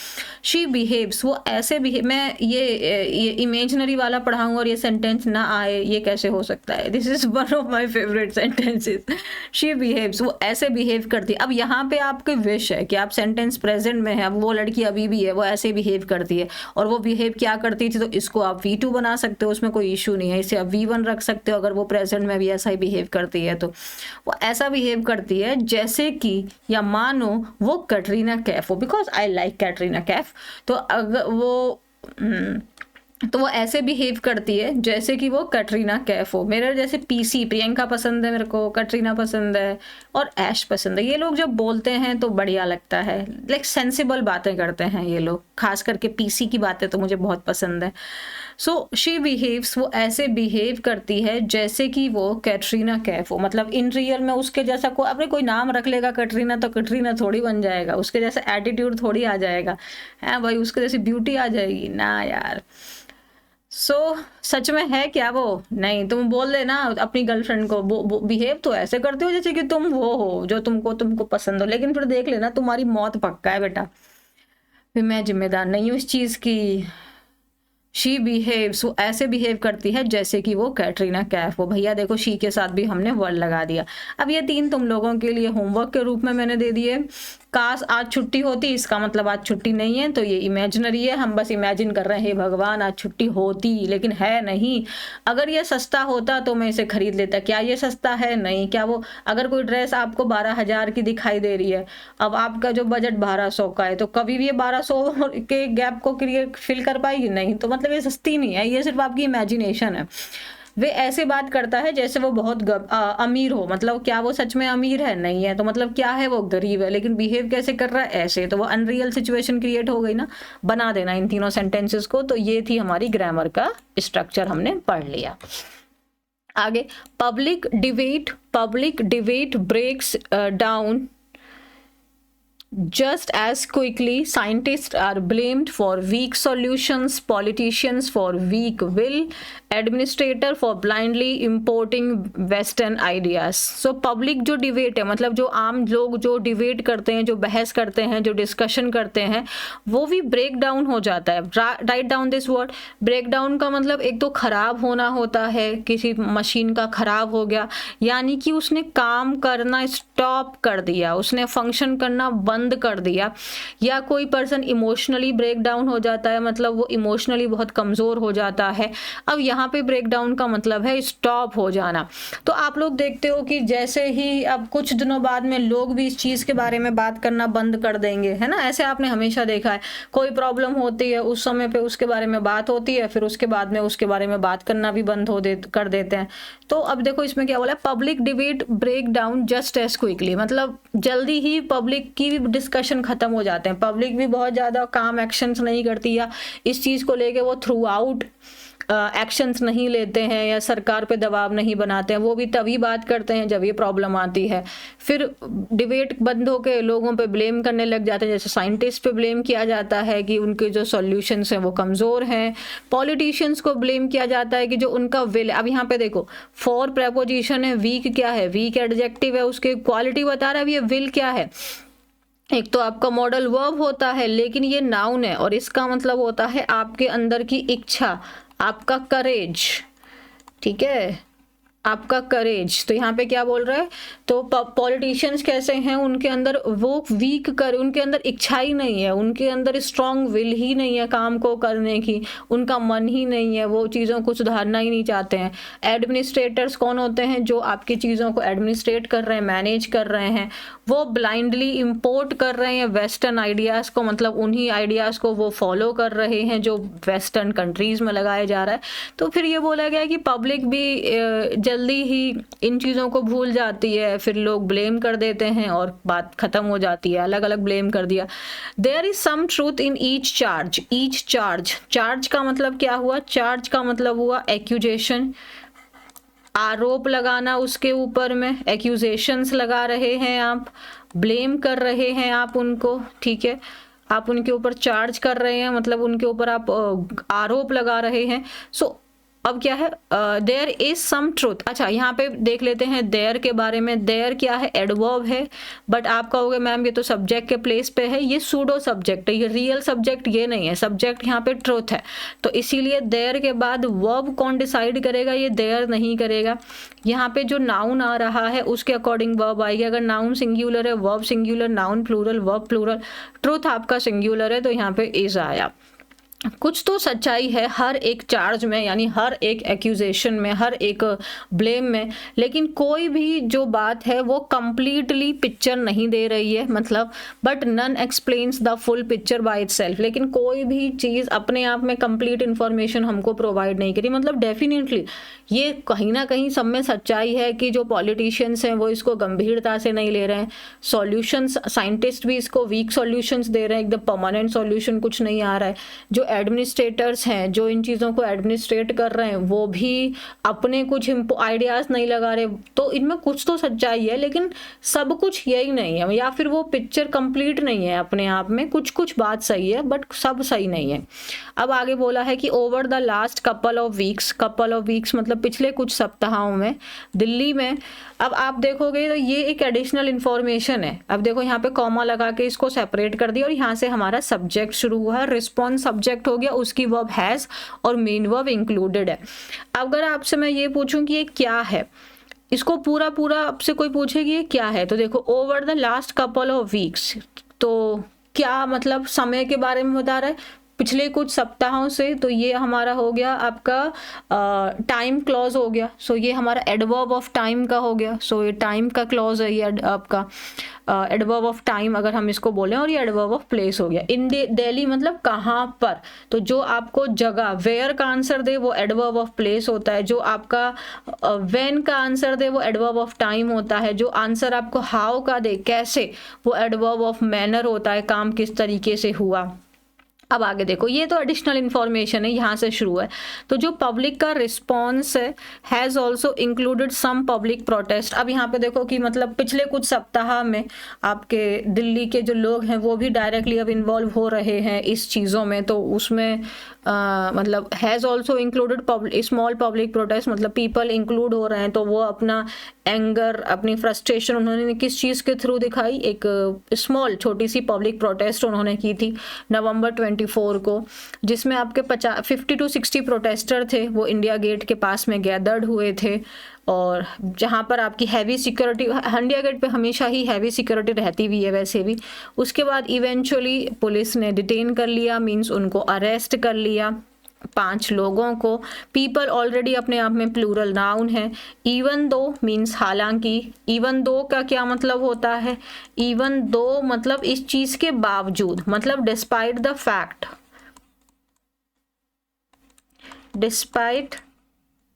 शी बिहेव्स, वो ऐसे बिहेव। मैं ये इमेजिनरी वाला पढ़ाऊंगा और ये सेंटेंस ना आए, ये कैसे हो सकता है? This is one of my favourite sentences. She behaves, वो ऐसे बिहेव करती। अब यहाँ पे आपकी विश है कि आप सेंटेंस प्रेजेंट में हैं, अब वो लड़की अभी भी है, वो ऐसे बिहेव करती है, और वो बिहेव क्या करती थी, तो इसको आप V2 बना सकते हो, उसमें कोई इशू नहीं है, इसे आप V1 रख सकते हो अगर वो प्रेजेंट में भी ऐसा ही बिहेव करती है। तो वो ऐसा बिहेव करती है जैसे कि, या मानो वो कैटरीना कैफ हो, because I like Katrina Kaif. तो अगर तो वो ऐसे बिहेव करती है जैसे कि वो कैटरीना कैफ हो। मेरे जैसे पीसी प्रियंका पसंद है, मेरे को कैटरीना पसंद है और ऐश पसंद है। ये लोग जब बोलते हैं तो बढ़िया लगता है, लाइक सेंसिबल बातें करते हैं ये लोग, खास करके पीसी की बातें तो मुझे बहुत पसंद है। सो शी बिहेव्स, वो ऐसे बिहेव करती है जैसे कि वो कैटरीना कैफ हो, मतलब इन रियल में उसके जैसा अपने कोई नाम रख लेगा कैटरीना, तो कैटरीना थोड़ी बन जाएगा, उसके जैसा एटीट्यूड थोड़ी आ जाएगा, है भाई, उसके जैसी ब्यूटी आ जाएगी ना यार। सच में है क्या वो? नहीं, तुम बोल देना अपनी गर्लफ्रेंड को, बिहेव तो ऐसे करते हो जैसे कि तुम वो हो जो तुमको पसंद हो, लेकिन फिर देख लेना तुम्हारी मौत पक्का है बेटा, फिर मैं जिम्मेदार नहीं हूँ इस चीज की। शी बिहेव्स, वो ऐसे बिहेव करती है जैसे कि वो कैटरीना कैफ हो। भैया देखो, शी के साथ भी हमने वर्ड लगा दिया। अब ये 3 तुम लोगों के लिए होमवर्क के रूप में मैंने दे दिए। काश आज छुट्टी होती, इसका मतलब आज छुट्टी नहीं है, तो ये इमेजिनरी है, हम बस इमेजिन कर रहे हैं, हे भगवान आज छुट्टी होती, लेकिन है नहीं। अगर ये सस्ता होता तो मैं इसे खरीद लेता। क्या ये सस्ता है? नहीं। क्या वो, अगर कोई ड्रेस आपको 12,000 की दिखाई दे रही है, अब आपका जो बजट 1200 का है, तो कभी भी ये 1200 के गैप को क्रिएट फिल कर पाएगी? नहीं। तो मतलब ये सस्ती नहीं है, ये सिर्फ आपकी इमेजिनेशन है। वे ऐसे बात करता है जैसे वो बहुत अमीर हो। मतलब क्या वो सच में अमीर है? नहीं है। तो मतलब क्या है? वो गरीब है। लेकिन बिहेव कैसे कर रहा है? ऐसे। तो वो अनरियल सिचुएशन क्रिएट हो गई ना। बना देना इन तीनों सेंटेंसेस को। तो ये थी हमारी ग्रामर का स्ट्रक्चर, हमने पढ़ लिया। आगे, public debate breaks down just as quickly. Scientists are blamed for weak solutions, politicians for weak will, administrator for blindly importing western ideas. So public जो डिबेट है, मतलब जो आम लोग जो डिबेट करते हैं, जो बहस करते हैं, जो डिस्कशन करते हैं, वो भी ब्रेक डाउन हो जाता है। Write down this word. Break down का मतलब एक तो खराब होना होता है, किसी मशीन का खराब हो गया, यानी कि उसने काम करना स्टॉप कर दिया, उसने फंक्शन करना बंद कर दिया। या कोई पर्सन इमोशनली ब्रेक डाउन हो जाता है, मतलब वो इमोशनली बहुत कमजोर हो जाता है। अब यहाँ पे ब्रेक डाउन का मतलब है स्टॉप हो जाना। तो आप लोग देखते हो कि जैसे ही अब कुछ दिनों बाद में लोग भी इस चीज के बारे में बात करना बंद कर देंगे, है ना। ऐसे आपने हमेशा देखा है, कोई प्रॉब्लम होती है उस समय पे उसके बारे में बात होती है, फिर उसके बाद में उसके बारे में बात करना भी बंद कर देते हैं। तो अब देखो इसमें क्या बोला, public debate break down just as quickly, मतलब जल्दी ही पब्लिक की भी डिस्कशन खत्म हो जाते हैं। पब्लिक भी बहुत ज्यादा काम एक्शंस नहीं करती, या इस चीज को लेके वो थ्रू आउट एक्शंस नहीं लेते हैं, या सरकार पे दबाव नहीं बनाते हैं। वो भी तभी बात करते हैं जब ये प्रॉब्लम आती है। फिर डिबेट बंद होकर लोगों पे ब्लेम करने लग जाते हैं, जैसे साइंटिस्ट पे ब्लेम किया जाता है कि उनके जो सॉल्यूशंस हैं वो कमज़ोर हैं। पॉलिटिशियंस को ब्लेम किया जाता है कि जो उनका विल। अब यहाँ पे देखो, फॉर प्रेपोजिशन है, वीक क्या है? वीक एडजेक्टिव है, उसके क्वालिटी बता रहा है। अब ये विल क्या है? एक तो आपका मॉडल वर्ब होता है, लेकिन ये नाउन है, और इसका मतलब होता है आपके अंदर की इच्छा, आपका करेज। ठीक है, आपका करेज। तो यहाँ पे क्या बोल रहा है, तो पॉलिटिशियंस कैसे हैं, उनके अंदर वो वीक उनके अंदर इच्छा ही नहीं है, उनके अंदर स्ट्रांग विल ही नहीं है काम को करने की, उनका मन ही नहीं है, वो चीज़ों को सुधारना ही नहीं चाहते हैं। एडमिनिस्ट्रेटर्स कौन होते हैं? जो आपकी चीज़ों को एडमिनिस्ट्रेट कर रहे हैं, मैनेज कर रहे हैं। वो ब्लाइंडली इम्पोर्ट कर रहे हैं वेस्टर्न आइडियाज़ को, मतलब उन्हीं आइडियाज़ को वो फॉलो कर रहे हैं जो वेस्टर्न कंट्रीज़ में लगाया जा रहा है। तो फिर ये बोला गया कि पब्लिक भी जल्दी ही इन चीज़ों को भूल जाती है, फिर लोग ब्लेम कर देते हैं और बात खत्म हो जाती है। अलग अलग ब्लेम कर दिया। There is some truth in each charge. Each charge, charge का मतलब क्या हुआ? चार्ज का मतलब हुआ एक्यूजेशन, आरोप लगाना उसके ऊपर में। एक्यूजेशंस लगा रहे हैं आप, ब्लेम कर रहे हैं आप उनको, ठीक है, आप उनके ऊपर चार्ज कर रहे हैं, मतलब उनके ऊपर आप आरोप लगा रहे हैं। सो अब क्या है, देयर इज सम ट्रूथ। अच्छा, यहाँ पे देख लेते हैं देयर के बारे में। देयर क्या है, एडवर्ब है, बट आप कहोगे मैम ये तो सब्जेक्ट के प्लेस पे है, ये सूडो सब्जेक्ट है, ये रियल सब्जेक्ट ये नहीं है, सब्जेक्ट यहाँ पे ट्रूथ है, तो इसीलिए देयर के बाद वर्ब कौन डिसाइड करेगा, ये देयर नहीं करेगा। यहाँ पे जो नाउन आ रहा है उसके अकॉर्डिंग वर्ब आएगी। अगर नाउन सिंगुलर है verb singular, noun plural verb plural, truth आपका सिंगुलर है तो यहाँ पे इज आया। कुछ तो सच्चाई है हर एक चार्ज में, यानी हर एक एक्यूजेशन में, हर एक ब्लेम में, लेकिन कोई भी जो बात है वो कंप्लीटली पिक्चर नहीं दे रही है, मतलब but none explains the full picture by itself. लेकिन कोई भी चीज़ अपने आप में कंप्लीट इन्फॉर्मेशन हमको प्रोवाइड नहीं करी। मतलब डेफिनेटली ये कहीं ना कहीं सब में सच्चाई है कि जो पॉलिटिशियंस हैं वो इसको गंभीरता से नहीं ले रहे हैं, सॉल्यूशंस साइंटिस्ट भी इसको वीक सॉल्यूशंस दे रहे हैं, एकदम परमानेंट सॉल्यूशन कुछ नहीं आ रहा है। जो एडमिनिस्ट्रेटर्स हैं, जो इन चीज़ों को एडमिनिस्ट्रेट कर रहे हैं, वो भी अपने कुछ आइडियाज़ नहीं लगा रहे। तो इनमें कुछ तो सच्चाई है, लेकिन सब कुछ यही नहीं है, या फिर वो पिक्चर कंप्लीट नहीं है अपने आप में। कुछ कुछ बात सही है बट सब सही नहीं है। अब आगे बोला है कि over the last couple of weeks मतलब पिछले कुछ सप्ताहों में दिल्ली में। अब आप देखोगे तो ये एक एडिशनल इन्फॉर्मेशन है। अब देखो यहाँ पे कॉमा लगा के इसको सेपरेट कर दिया और यहाँ से हमारा सब्जेक्ट शुरू हुआ है, रिस्पॉन्स सब्जेक्ट हो गया, उसकी वर्ब हैज और मेन वर्ब इंक्लूडेड है। अगर आपसे मैं ये पूछूं कि ये क्या है, इसको पूरा पूरा आपसे कोई पूछेगी ये क्या है, तो देखो over the last couple of weeks, तो क्या मतलब समय के बारे में बता रहा है, पिछले कुछ सप्ताहों से। तो ये हमारा हो गया आपका टाइम क्लॉज हो गया। सो ये हमारा एडवर्ब ऑफ टाइम का हो गया। सो ये टाइम का क्लॉज है, ये आपका एडवर्ब ऑफ टाइम अगर हम इसको बोलें, और ये एडवर्ब ऑफ प्लेस हो गया। इन दिल्ली मतलब कहाँ पर, तो जो आपको जगह वेयर का आंसर दे वो एडवर्ब ऑफ प्लेस होता है। जो आपका व्हेन का आंसर दे वो एडवर्ब ऑफ टाइम होता है। जो आंसर आपको हाउ का दे, कैसे, वो एडवर्ब ऑफ मैनर होता है, काम किस तरीके से हुआ। अब आगे देखो, ये तो एडिशनल इन्फॉर्मेशन है, यहाँ से शुरू है। तो जो पब्लिक का रिस्पॉन्स है, has also included some public protest. अब यहाँ पे देखो कि मतलब पिछले कुछ सप्ताह में आपके दिल्ली के जो लोग हैं वो भी डायरेक्टली अब इन्वॉल्व हो रहे हैं इस चीज़ों में। तो उसमें मतलब has also included small public protest, मतलब पीपल इंक्लूड हो रहे हैं। तो वो अपना एंगर, अपनी फ्रस्ट्रेशन उन्होंने किस चीज़ के थ्रू दिखाई, एक स्मॉल छोटी सी पब्लिक प्रोटेस्ट उन्होंने की थी नवंबर 24 को, जिसमें आपके 50 to 60 प्रोटेस्टर थे, वो इंडिया गेट के पास में गैदर्ड हुए थे। और जहाँ पर आपकी हैवी सिक्योरिटी, इंडिया गेट पे हमेशा ही हैवी सिक्योरिटी रहती भी है वैसे भी। उसके बाद इवेंचुअली पुलिस ने डिटेन कर लिया, मीन्स उनको अरेस्ट कर लिया 5 लोगों को। पीपल ऑलरेडी अपने आप में प्लूरल नाउन है। इवन दो मीन्स हालांकि। इवन दो का क्या मतलब होता है, इवन दो मतलब इस चीज के बावजूद, मतलब despite the fact, despite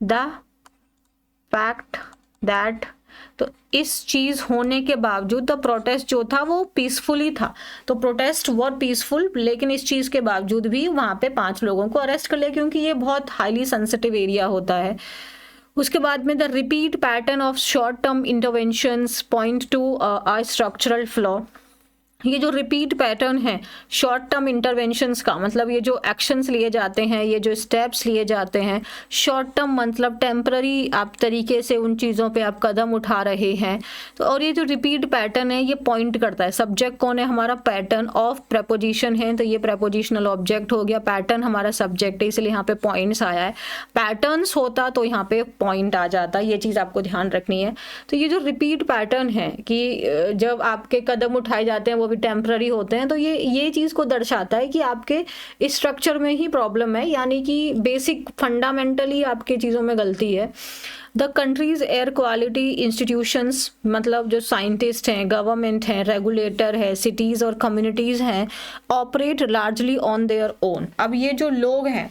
the fact that, तो इस चीज होने के बावजूद द प्रोटेस्ट जो था वो पीसफुली था। तो प्रोटेस्ट वर पीसफुल, लेकिन इस चीज के बावजूद भी वहां पे 5 लोगों को अरेस्ट कर लिया, क्योंकि ये बहुत हाईली सेंसिटिव एरिया होता है। उसके बाद में the repeat pattern of short term interventions point to a structural flaw. ये जो रिपीट पैटर्न है शॉर्ट टर्म इंटरवेंशंस का, मतलब ये जो एक्शंस लिए जाते हैं, ये जो स्टेप्स लिए जाते हैं शॉर्ट टर्म मतलब टेम्पररी आप तरीके से उन चीज़ों पे आप कदम उठा रहे हैं। तो और ये जो रिपीट पैटर्न है ये पॉइंट करता है, सब्जेक्ट कौन है हमारा, पैटर्न ऑफ प्रेपोजिशन है, तो ये प्रेपोजिशनल ऑब्जेक्ट हो गया, पैटर्न हमारा सब्जेक्ट है, इसलिए यहाँ पे पॉइंट्स आया है। पैटर्न्स होता तो यहाँ पे पॉइंट आ जाता, ये चीज़ आपको ध्यान रखनी है। तो ये जो रिपीट पैटर्न है कि जब आपके कदम उठाए जाते हैं वो टेम्पररी होते हैं, तो ये चीज को दर्शाता है कि आपके स्ट्रक्चर में ही प्रॉब्लम है, यानी कि बेसिक फंडामेंटली आपके चीजों में गलती है। The countries air quality institutions, मतलब जो साइंटिस्ट हैं, गवर्नमेंट हैं, रेगुलेटर है, सिटीज और कम्युनिटीज हैं, operate largely on their own. अब ये जो लोग हैं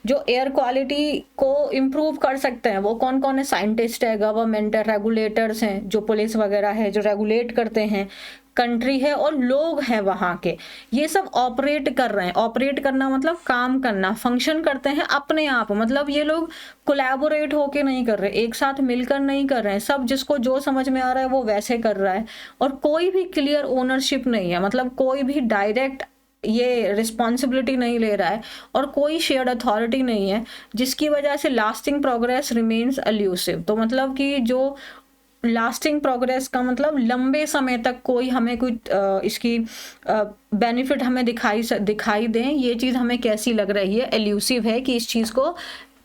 जो एयर क्वालिटी को इम्प्रूव कर सकते हैं वो कौन कौन है, साइंटिस्ट है, गवर्नमेंट है, रेगुलेटर्स हैं, जो पुलिस वगैरह है जो रेगुलेट करते हैं, कंट्री है, और लोग हैं वहाँ के, ये सब ऑपरेट कर रहे हैं। ऑपरेट करना मतलब काम करना, फंक्शन करते हैं अपने आप, मतलब ये लोग कोलैबोरेट होके नहीं कर रहे, एक साथ मिलकर नहीं कर रहे हैं, सब जिसको जो समझ में आ रहा है वो वैसे कर रहा है, और कोई भी क्लियर ओनरशिप नहीं है, मतलब कोई भी डायरेक्ट ये रिस्पॉन्सिबिलिटी नहीं ले रहा है और कोई शेयर्ड अथॉरिटी नहीं है, जिसकी वजह से लास्टिंग प्रोग्रेस रिमेन्स एल्यूसिव। तो मतलब कि जो लास्टिंग प्रोग्रेस का मतलब लंबे समय तक कोई हमें कोई इसकी बेनिफिट हमें दिखाई दें, ये चीज़ हमें कैसी लग रही है, एल्यूसिव है, कि इस चीज़ को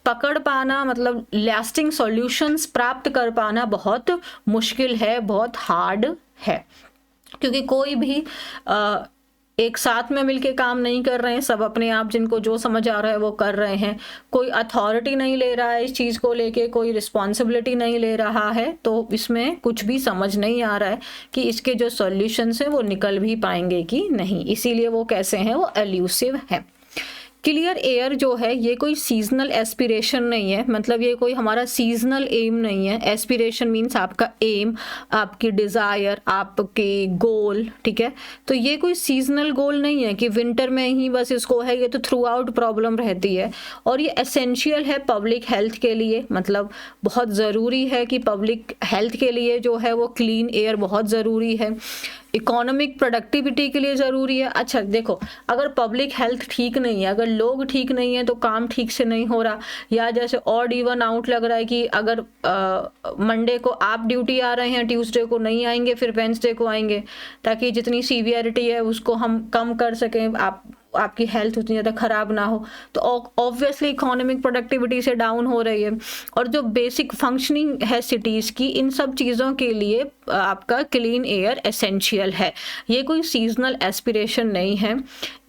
पकड़ पाना, मतलब लास्टिंग सॉल्यूशंस प्राप्त कर पाना बहुत मुश्किल है, बहुत हार्ड है, क्योंकि कोई भी एक साथ में मिलके काम नहीं कर रहे हैं, सब अपने आप जिनको जो समझ आ रहा है वो कर रहे हैं, कोई अथॉरिटी नहीं ले रहा है इस चीज़ को लेके, कोई रिस्पॉन्सिबिलिटी नहीं ले रहा है, तो इसमें कुछ भी समझ नहीं आ रहा है कि इसके जो सॉल्यूशंस हैं वो निकल भी पाएंगे कि नहीं, इसीलिए वो कैसे हैं, वो एल्यूसिव है। क्लियर एयर जो है ये कोई सीजनल एस्पिरेशन नहीं है, मतलब ये कोई हमारा सीजनल एम नहीं है। एस्पिरेशन मीन्स आपका एम, आपकी डिज़ायर, आपके गोल, ठीक है। तो ये कोई सीजनल गोल नहीं है कि विंटर में ही बस इसको है, ये तो थ्रू आउट प्रॉब्लम रहती है। और ये एसेंशियल है पब्लिक हेल्थ के लिए, मतलब बहुत ज़रूरी है कि पब्लिक हेल्थ के लिए जो है वो क्लीन एयर बहुत ज़रूरी है, इकोनॉमिक प्रोडक्टिविटी के लिए ज़रूरी है। अच्छा देखो, अगर पब्लिक हेल्थ ठीक नहीं है, अगर लोग ठीक नहीं है, तो काम ठीक से नहीं हो रहा, या जैसे ऑड इवन आउट लग रहा है कि अगर मंडे को आप ड्यूटी आ रहे हैं, ट्यूसडे को नहीं आएंगे, फिर वेंसडे को आएंगे, ताकि जितनी सीवियरिटी है उसको हम कम कर सकें, आपकी हेल्थ उतनी ज़्यादा ख़राब ना हो। तो ऑब्वियसली इकोनॉमिक प्रोडक्टिविटी से डाउन हो रही है, और जो बेसिक फंक्शनिंग है सिटीज़ की, इन सब चीज़ों के लिए आपका क्लीन एयर एसेंशियल है। ये कोई सीजनल एस्पिरेशन नहीं है।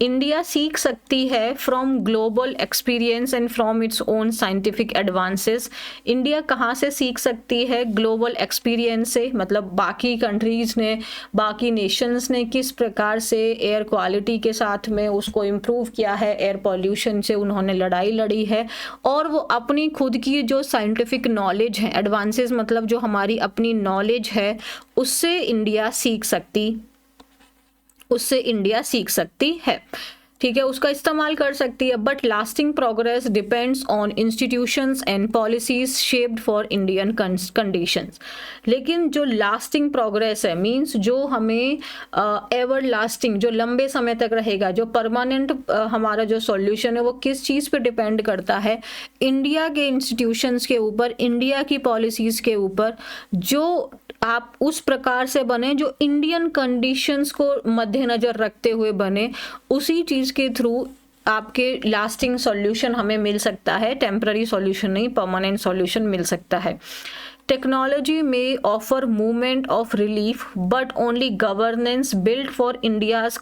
इंडिया सीख सकती है from global experience and from its own scientific advances. India कहाँ से सीख सकती है? ग्लोबल एक्सपीरियंस से, मतलब बाकी कंट्रीज़ ने, बाकी नेशंस ने किस प्रकार से एयर क्वालिटी के साथ में उसको इम्प्रूव किया है, एयर पॉल्यूशन से उन्होंने लड़ाई लड़ी है, और वो अपनी खुद की जो साइंटिफिक नॉलेज है, एडवांसेस मतलब जो हमारी अपनी नॉलेज है, उससे इंडिया सीख सकती है, ठीक है, उसका इस्तेमाल कर सकती है। But lasting progress depends on institutions and policies shaped for Indian conditions. लेकिन जो लास्टिंग प्रोग्रेस है, मींस जो हमें एवर लास्टिंग, जो लंबे समय तक रहेगा, जो परमानेंट हमारा जो सॉल्यूशन है, वो किस चीज़ पे डिपेंड करता है? इंडिया के इंस्टीट्यूशंस के ऊपर, इंडिया की पॉलिसीज़ के ऊपर, जो आप उस प्रकार से बने जो इंडियन कंडीशंस को मद्देनज़र रखते हुए बने, उसी चीज़ के थ्रू आपके लास्टिंग सॉल्यूशन हमें मिल सकता है। टेम्पररी सॉल्यूशन नहीं, परमानेंट सॉल्यूशन मिल सकता है। Technology may offer movement of relief, but only governance built for India's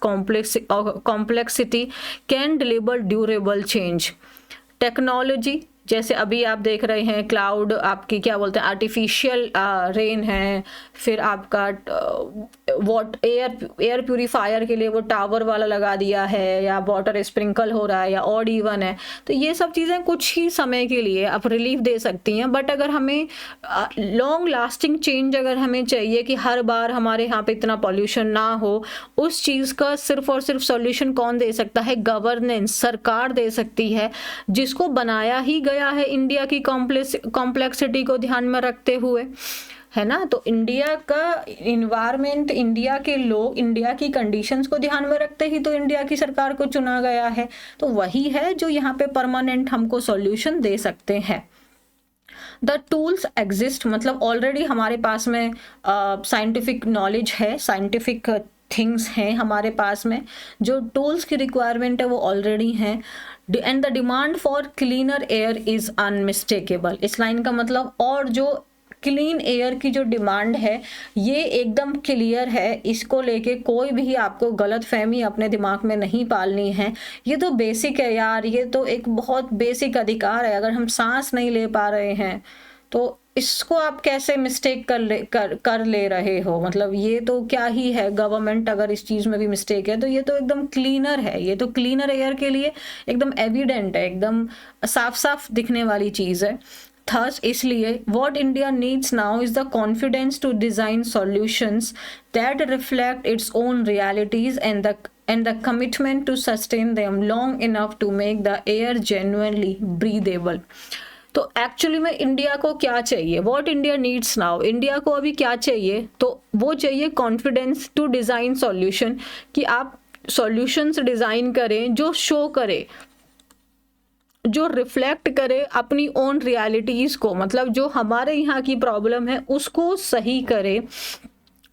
complexity can deliver durable change. Technology, जैसे अभी आप देख रहे हैं क्लाउड, आपकी क्या बोलते हैं, आर्टिफिशियल रेन है, फिर आपका एयर प्यूरीफायर के लिए वो टावर वाला लगा दिया है, या वाटर स्प्रिंकल हो रहा है, या ऑड इवन है। तो ये सब चीज़ें कुछ ही समय के लिए आप रिलीफ दे सकती हैं, बट अगर हमें लॉन्ग लास्टिंग चेंज अगर हमें चाहिए कि हर बार हमारे यहाँ पे इतना पॉल्यूशन ना हो, उस चीज़ का सिर्फ और सिर्फ सॉल्यूशन कौन दे सकता है? गवर्नेंस, सरकार दे सकती है, जिसको बनाया ही गया है इंडिया की कॉम्प्लेक्सिटी को ध्यान में रखते हुए, है ना। तो इंडिया का इन्वायरमेंट, इंडिया के लोग, इंडिया की कंडीशंस को ध्यान में रखते ही तो इंडिया की सरकार को चुना गया है। तो वही है जो यहाँ पे परमानेंट हमको सॉल्यूशन दे सकते हैं। द टूल्स एग्जिस्ट, मतलब ऑलरेडी हमारे पास में साइंटिफिक नॉलेज है, साइंटिफिक थिंग्स हैं हमारे पास में, जो टूल्स की रिक्वायरमेंट है वो ऑलरेडी हैं। And the demand for cleaner air is unmistakable. इस लाइन का मतलब, और जो क्लीन एयर की जो डिमांड है ये एकदम क्लियर है, इसको लेके कोई भी आपको गलत फहमी अपने दिमाग में नहीं पालनी है। ये तो बेसिक है यार, ये तो एक बहुत बेसिक अधिकार है। अगर हम सांस नहीं ले पा रहे हैं तो इसको आप कैसे मिस्टेक कर ले रहे हो? मतलब ये तो क्या ही है, गवर्नमेंट अगर इस चीज़ में भी मिस्टेक है तो ये तो एकदम क्लीनर है, ये तो क्लीनर एयर के लिए एकदम एविडेंट है, एकदम साफ साफ दिखने वाली चीज़ है। Thus, इसलिए what India needs now is the confidence to design solutions that reflect its own realities and the commitment to sustain them long enough to make the air genuinely breathable. तो actually में India को क्या चाहिए? What India needs now, India को अभी क्या चाहिए? तो वो चाहिए कॉन्फिडेंस टू डिज़ाइन सॉल्यूशन, कि आप सॉल्यूशंस डिज़ाइन करें जो शो करे, जो रिफ्लेक्ट करे अपनी ओन रियलिटीज़ को, मतलब जो हमारे यहाँ की प्रॉब्लम है उसको सही करे।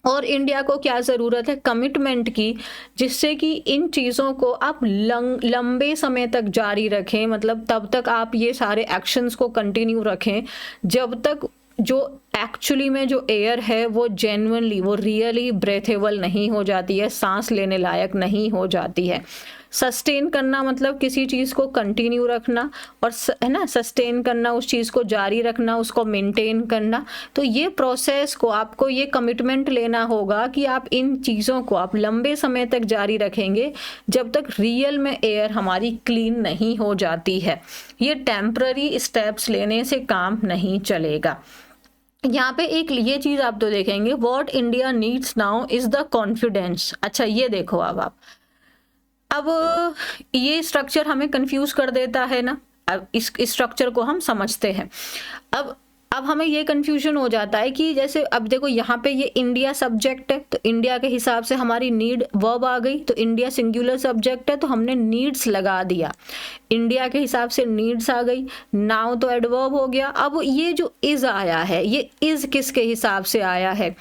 और इंडिया को क्या ज़रूरत है, कमिटमेंट की, जिससे कि इन चीज़ों को आप लंबे समय तक जारी रखें, मतलब तब तक आप ये सारे एक्शंस को कंटिन्यू रखें जब तक जो एक्चुअली में जो एयर है वो जेन्युइनली, वो रियली ब्रेथेबल नहीं हो जाती है, सांस लेने लायक नहीं हो जाती है। सस्टेन करना मतलब किसी चीज़ को कंटिन्यू रखना, और है ना, सस्टेन करना, उस चीज़ को जारी रखना, उसको मेंटेन करना। तो ये प्रोसेस को आपको ये कमिटमेंट लेना होगा कि आप इन चीज़ों को आप लंबे समय तक जारी रखेंगे जब तक रियल में एयर हमारी क्लीन नहीं हो जाती है। ये टेम्पररी स्टेप्स लेने से काम नहीं चलेगा। यहाँ पे एक ये चीज़ आप तो देखेंगे, what India needs now is the confidence. अच्छा ये देखो, अब ये स्ट्रक्चर हमें कंफ्यूज कर देता है ना। अब इस स्ट्रक्चर को हम समझते हैं। अब हमें ये कंफ्यूजन हो जाता है कि जैसे अब देखो यहाँ पे ये इंडिया सब्जेक्ट है, तो इंडिया के हिसाब से हमारी नीड वर्ब आ गई, तो इंडिया सिंगुलर सब्जेक्ट है तो हमने नीड्स लगा दिया, इंडिया के हिसाब से नीड्स आ गई, नाउ तो एडवर्ब हो गया। अब ये जो इज आया है, ये इज किसके हिसाब से आया है,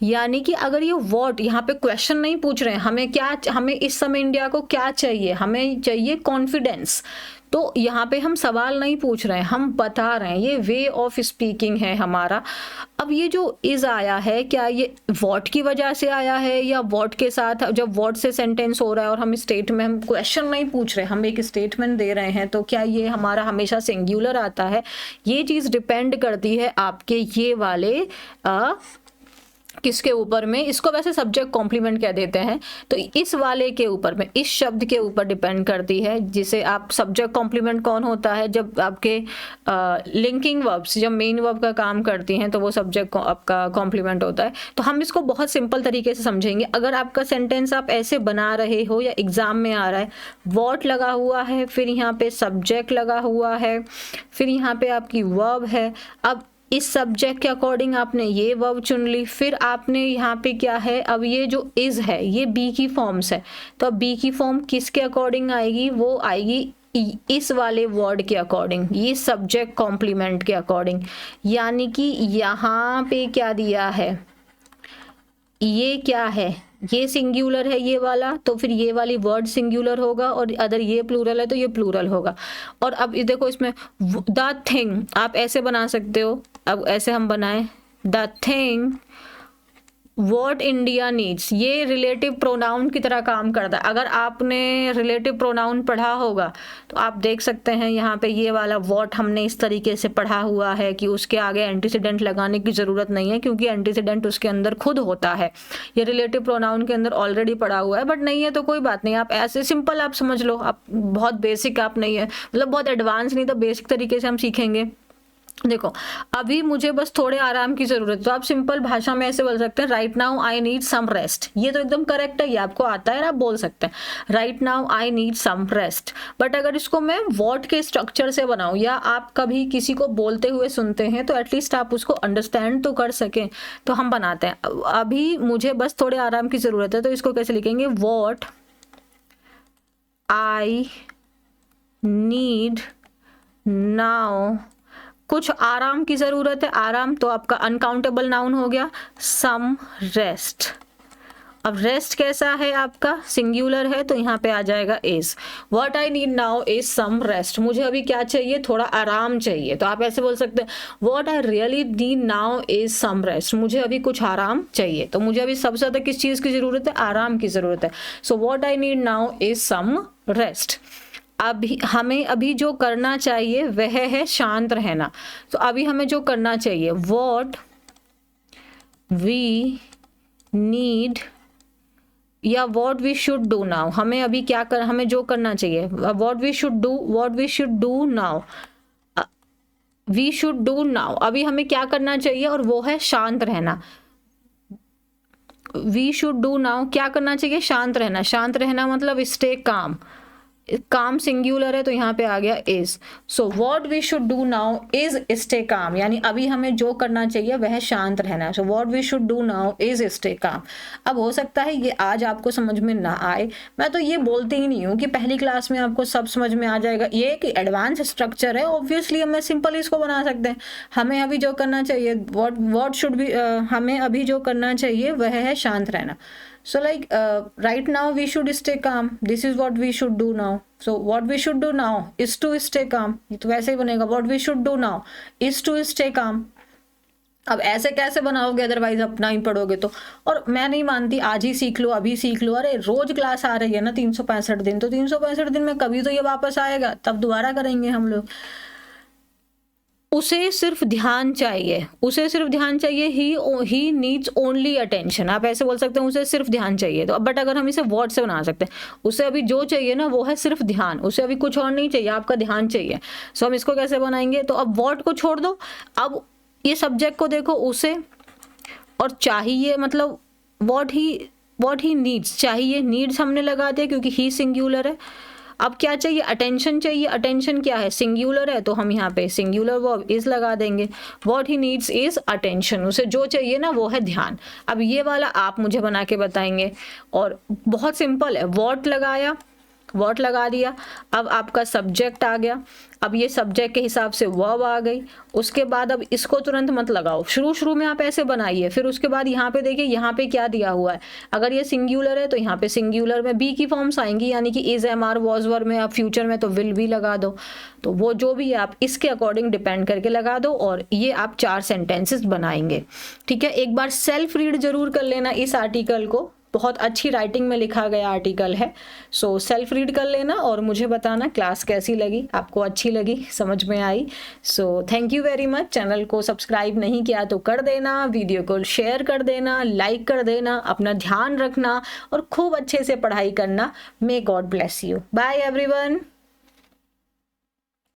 यानी कि अगर ये व्हाट, यहाँ पे क्वेश्चन नहीं पूछ रहे हैं हमें क्या, हमें इस समय इंडिया को क्या चाहिए, हमें चाहिए कॉन्फिडेंस। तो यहाँ पे हम सवाल नहीं पूछ रहे हैं, हम बता रहे हैं, ये वे ऑफ स्पीकिंग है हमारा। अब ये जो इज आया है, क्या ये व्हाट की वजह से आया है, या व्हाट के साथ जब व्हाट से सेंटेंस हो रहा है और हम स्टेट में, हम क्वेश्चन नहीं पूछ रहे, हम एक स्टेटमेंट दे रहे हैं, तो क्या ये हमारा हमेशा सिंगुलर आता है? ये चीज़ डिपेंड करती है आपके ये वाले किसके ऊपर में, इसको वैसे सब्जेक्ट कॉम्प्लीमेंट कह देते हैं, तो इस वाले के ऊपर में, इस शब्द के ऊपर डिपेंड करती है। जिसे आप सब्जेक्ट कॉम्प्लीमेंट कौन होता है, जब आपके लिंकिंग वर्ब्स जब मेन वर्ब का काम करती हैं तो वो सब्जेक्ट आपका कॉम्प्लीमेंट होता है। तो हम इसको बहुत सिंपल तरीके से समझेंगे। अगर आपका सेंटेंस आप ऐसे बना रहे हो या एग्जाम में आ रहा है, व्हाट लगा हुआ है, फिर यहाँ पे सब्जेक्ट लगा हुआ है, फिर यहाँ पे आपकी वर्ब है। अब इस सब्जेक्ट के अकॉर्डिंग आपने ये वर्ब चुन ली, फिर आपने यहाँ पे क्या है, अब ये जो इज है ये बी की फॉर्म्स है, तो अब बी की फॉर्म किसके अकॉर्डिंग आएगी, वो आएगी इस वाले वर्ड के अकॉर्डिंग, ये सब्जेक्ट कॉम्प्लीमेंट के अकॉर्डिंग। यानी कि यहाँ पे क्या दिया है, ये क्या है, ये सिंगुलर है ये वाला, तो फिर ये वाली वर्ड सिंगुलर होगा, और अगर ये प्लूरल है तो ये प्लूरल होगा। और अब देखो इसमें द थिंग आप ऐसे बना सकते हो। अब ऐसे हम बनाएं, the thing what India needs, ये रिलेटिव प्रोनाउन की तरह काम करता है। अगर आपने रिलेटिव प्रोनाउन पढ़ा होगा तो आप देख सकते हैं यहाँ पे ये वाला व्हाट हमने इस तरीके से पढ़ा हुआ है कि उसके आगे एंटीसीडेंट लगाने की ज़रूरत नहीं है, क्योंकि एंटीसीडेंट उसके अंदर खुद होता है। ये रिलेटिव प्रोनाउन के अंदर ऑलरेडी पढ़ा हुआ है, बट नहीं है तो कोई बात नहीं, आप ऐसे सिंपल आप समझ लो। आप बहुत बेसिक आप नहीं है, मतलब बहुत एडवांस नहीं, तो बेसिक तरीके से हम सीखेंगे। देखो अभी मुझे बस थोड़े आराम की जरूरत है, तो आप सिंपल भाषा में ऐसे बोल सकते हैं, right now I need some rest. ये तो एकदम करेक्ट है, ये आपको आता है, आप बोल सकते हैं right now I need some rest. But अगर इसको मैं व्हाट के स्ट्रक्चर से बनाऊं, या आप कभी किसी को बोलते हुए सुनते हैं तो एटलीस्ट आप उसको अंडरस्टैंड तो कर सकें, तो हम बनाते हैं। अभी मुझे बस थोड़े आराम की जरूरत है, तो इसको कैसे लिखेंगे, व्हाट आई नीड नाउ, कुछ आराम की ज़रूरत है। आराम तो आपका अनकाउंटेबल नाउन हो गया, सम रेस्ट। अब रेस्ट कैसा है आपका, सिंगुलर है, तो यहाँ पे आ जाएगा is. What I need now is some rest, मुझे अभी क्या चाहिए, थोड़ा आराम चाहिए, तो आप ऐसे बोल सकते हैं what I really need now is some rest, मुझे अभी कुछ आराम चाहिए। तो मुझे अभी सबसे ज़्यादा किस चीज़ की ज़रूरत है, आराम की ज़रूरत है। So what I need now is some rest. अभी हमें अभी जो करना चाहिए वह है शांत रहना। तो अभी हमें जो करना चाहिए, व्हाट वी नीड या what we should do now, हमें अभी क्या कर, हमें जो करना चाहिए, what we should do now, we should do now, अभी हमें क्या करना चाहिए, और वो है शांत रहना। वी शुड डू नाउ क्या करना चाहिए, शांत रहना। शांत रहना मतलब स्टे काम, काम सिंगुलर है तो यहाँ पे आ गया is. So what we should do now is stay calm, यानी अभी हमें जो करना चाहिए वह शांत रहना है। So what we should do now is stay calm. अब हो सकता है ये आज आपको समझ में ना आए, मैं तो ये बोलती ही नहीं हूँ कि पहली क्लास में आपको सब समझ में आ जाएगा, ये एक एडवांस स्ट्रक्चर है, ऑब्वियसली हमें सिंपल इसको बना सकते हैं। हमें अभी जो करना चाहिए, व्हाट शुड बी, हमें अभी जो करना चाहिए वह है शांत रहना। So like right now we should stay calm. This is what we should do now. So what we should do now is to stay calm. तो वैसे ही बनेगा, what we should do now is to stay calm. अब ऐसे कैसे बनाओगे, otherwise अपना ही पढ़ोगे तो। और मैं नहीं मानती आज ही सीख लो, अभी सीख लो, अरे रोज क्लास आ रही है ना 365 दिन, तो 365 दिन में कभी तो ये वापस आएगा, तब दोबारा करेंगे हम लोग। उसे सिर्फ ध्यान चाहिए, उसे सिर्फ ध्यान चाहिए, ही नीड्स ओनली अटेंशन। आप ऐसे बोल सकते हैं उसे सिर्फ ध्यान चाहिए, तो बट अगर हम इसे वर्ड से बना सकते हैं, उसे अभी जो चाहिए ना वो है सिर्फ ध्यान, उसे अभी कुछ और नहीं चाहिए, आपका ध्यान चाहिए। सो हम इसको कैसे बनाएंगे, तो अब वर्ड को छोड़ दो, अब ये सब्जेक्ट को देखो, उसे और चाहिए मतलब व्हाट ही नीड्स, चाहिए नीड्स हमने लगा दिया क्योंकि ही सिंगुलर है। अब क्या चाहिए, अटेंशन चाहिए, अटेंशन क्या है, सिंगुलर है, तो हम यहाँ पे सिंगुलर वर्ब इज लगा देंगे। What he needs is attention, उसे जो चाहिए ना वो है ध्यान। अब ये वाला आप मुझे बना के बताएंगे, और बहुत सिंपल है, व्हाट लगाया, व्हाट लगा दिया, अब आपका सब्जेक्ट आ गया, अब ये सब्जेक्ट के हिसाब से वर्ब आ गई, उसके बाद अब इसको तुरंत मत लगाओ, शुरू में आप ऐसे बनाइए, फिर उसके बाद यहाँ पे देखिए यहाँ पे क्या दिया हुआ है, अगर ये सिंगुलर है तो यहाँ पे सिंगुलर में बी की फॉर्म्स आएंगी, यानी कि इज, एम, आर, वॉज, वर में, अब फ्यूचर में तो विल भी लगा दो, तो वो जो भी है आप इसके अकॉर्डिंग डिपेंड करके लगा दो, और ये आप 4 सेंटेंसेस बनाएंगे। ठीक है, एक बार सेल्फ रीड जरूर कर लेना इस आर्टिकल को, बहुत अच्छी राइटिंग में लिखा गया आर्टिकल है। सो सेल्फ रीड कर लेना और मुझे बताना क्लास कैसी लगी, आपको अच्छी लगी, समझ में आई। So thank you very much. Channel को सब्सक्राइब नहीं किया तो कर देना, वीडियो को शेयर कर देना, लाइक कर देना, अपना ध्यान रखना और खूब अच्छे से पढ़ाई करना। May God bless you. Bye everyone.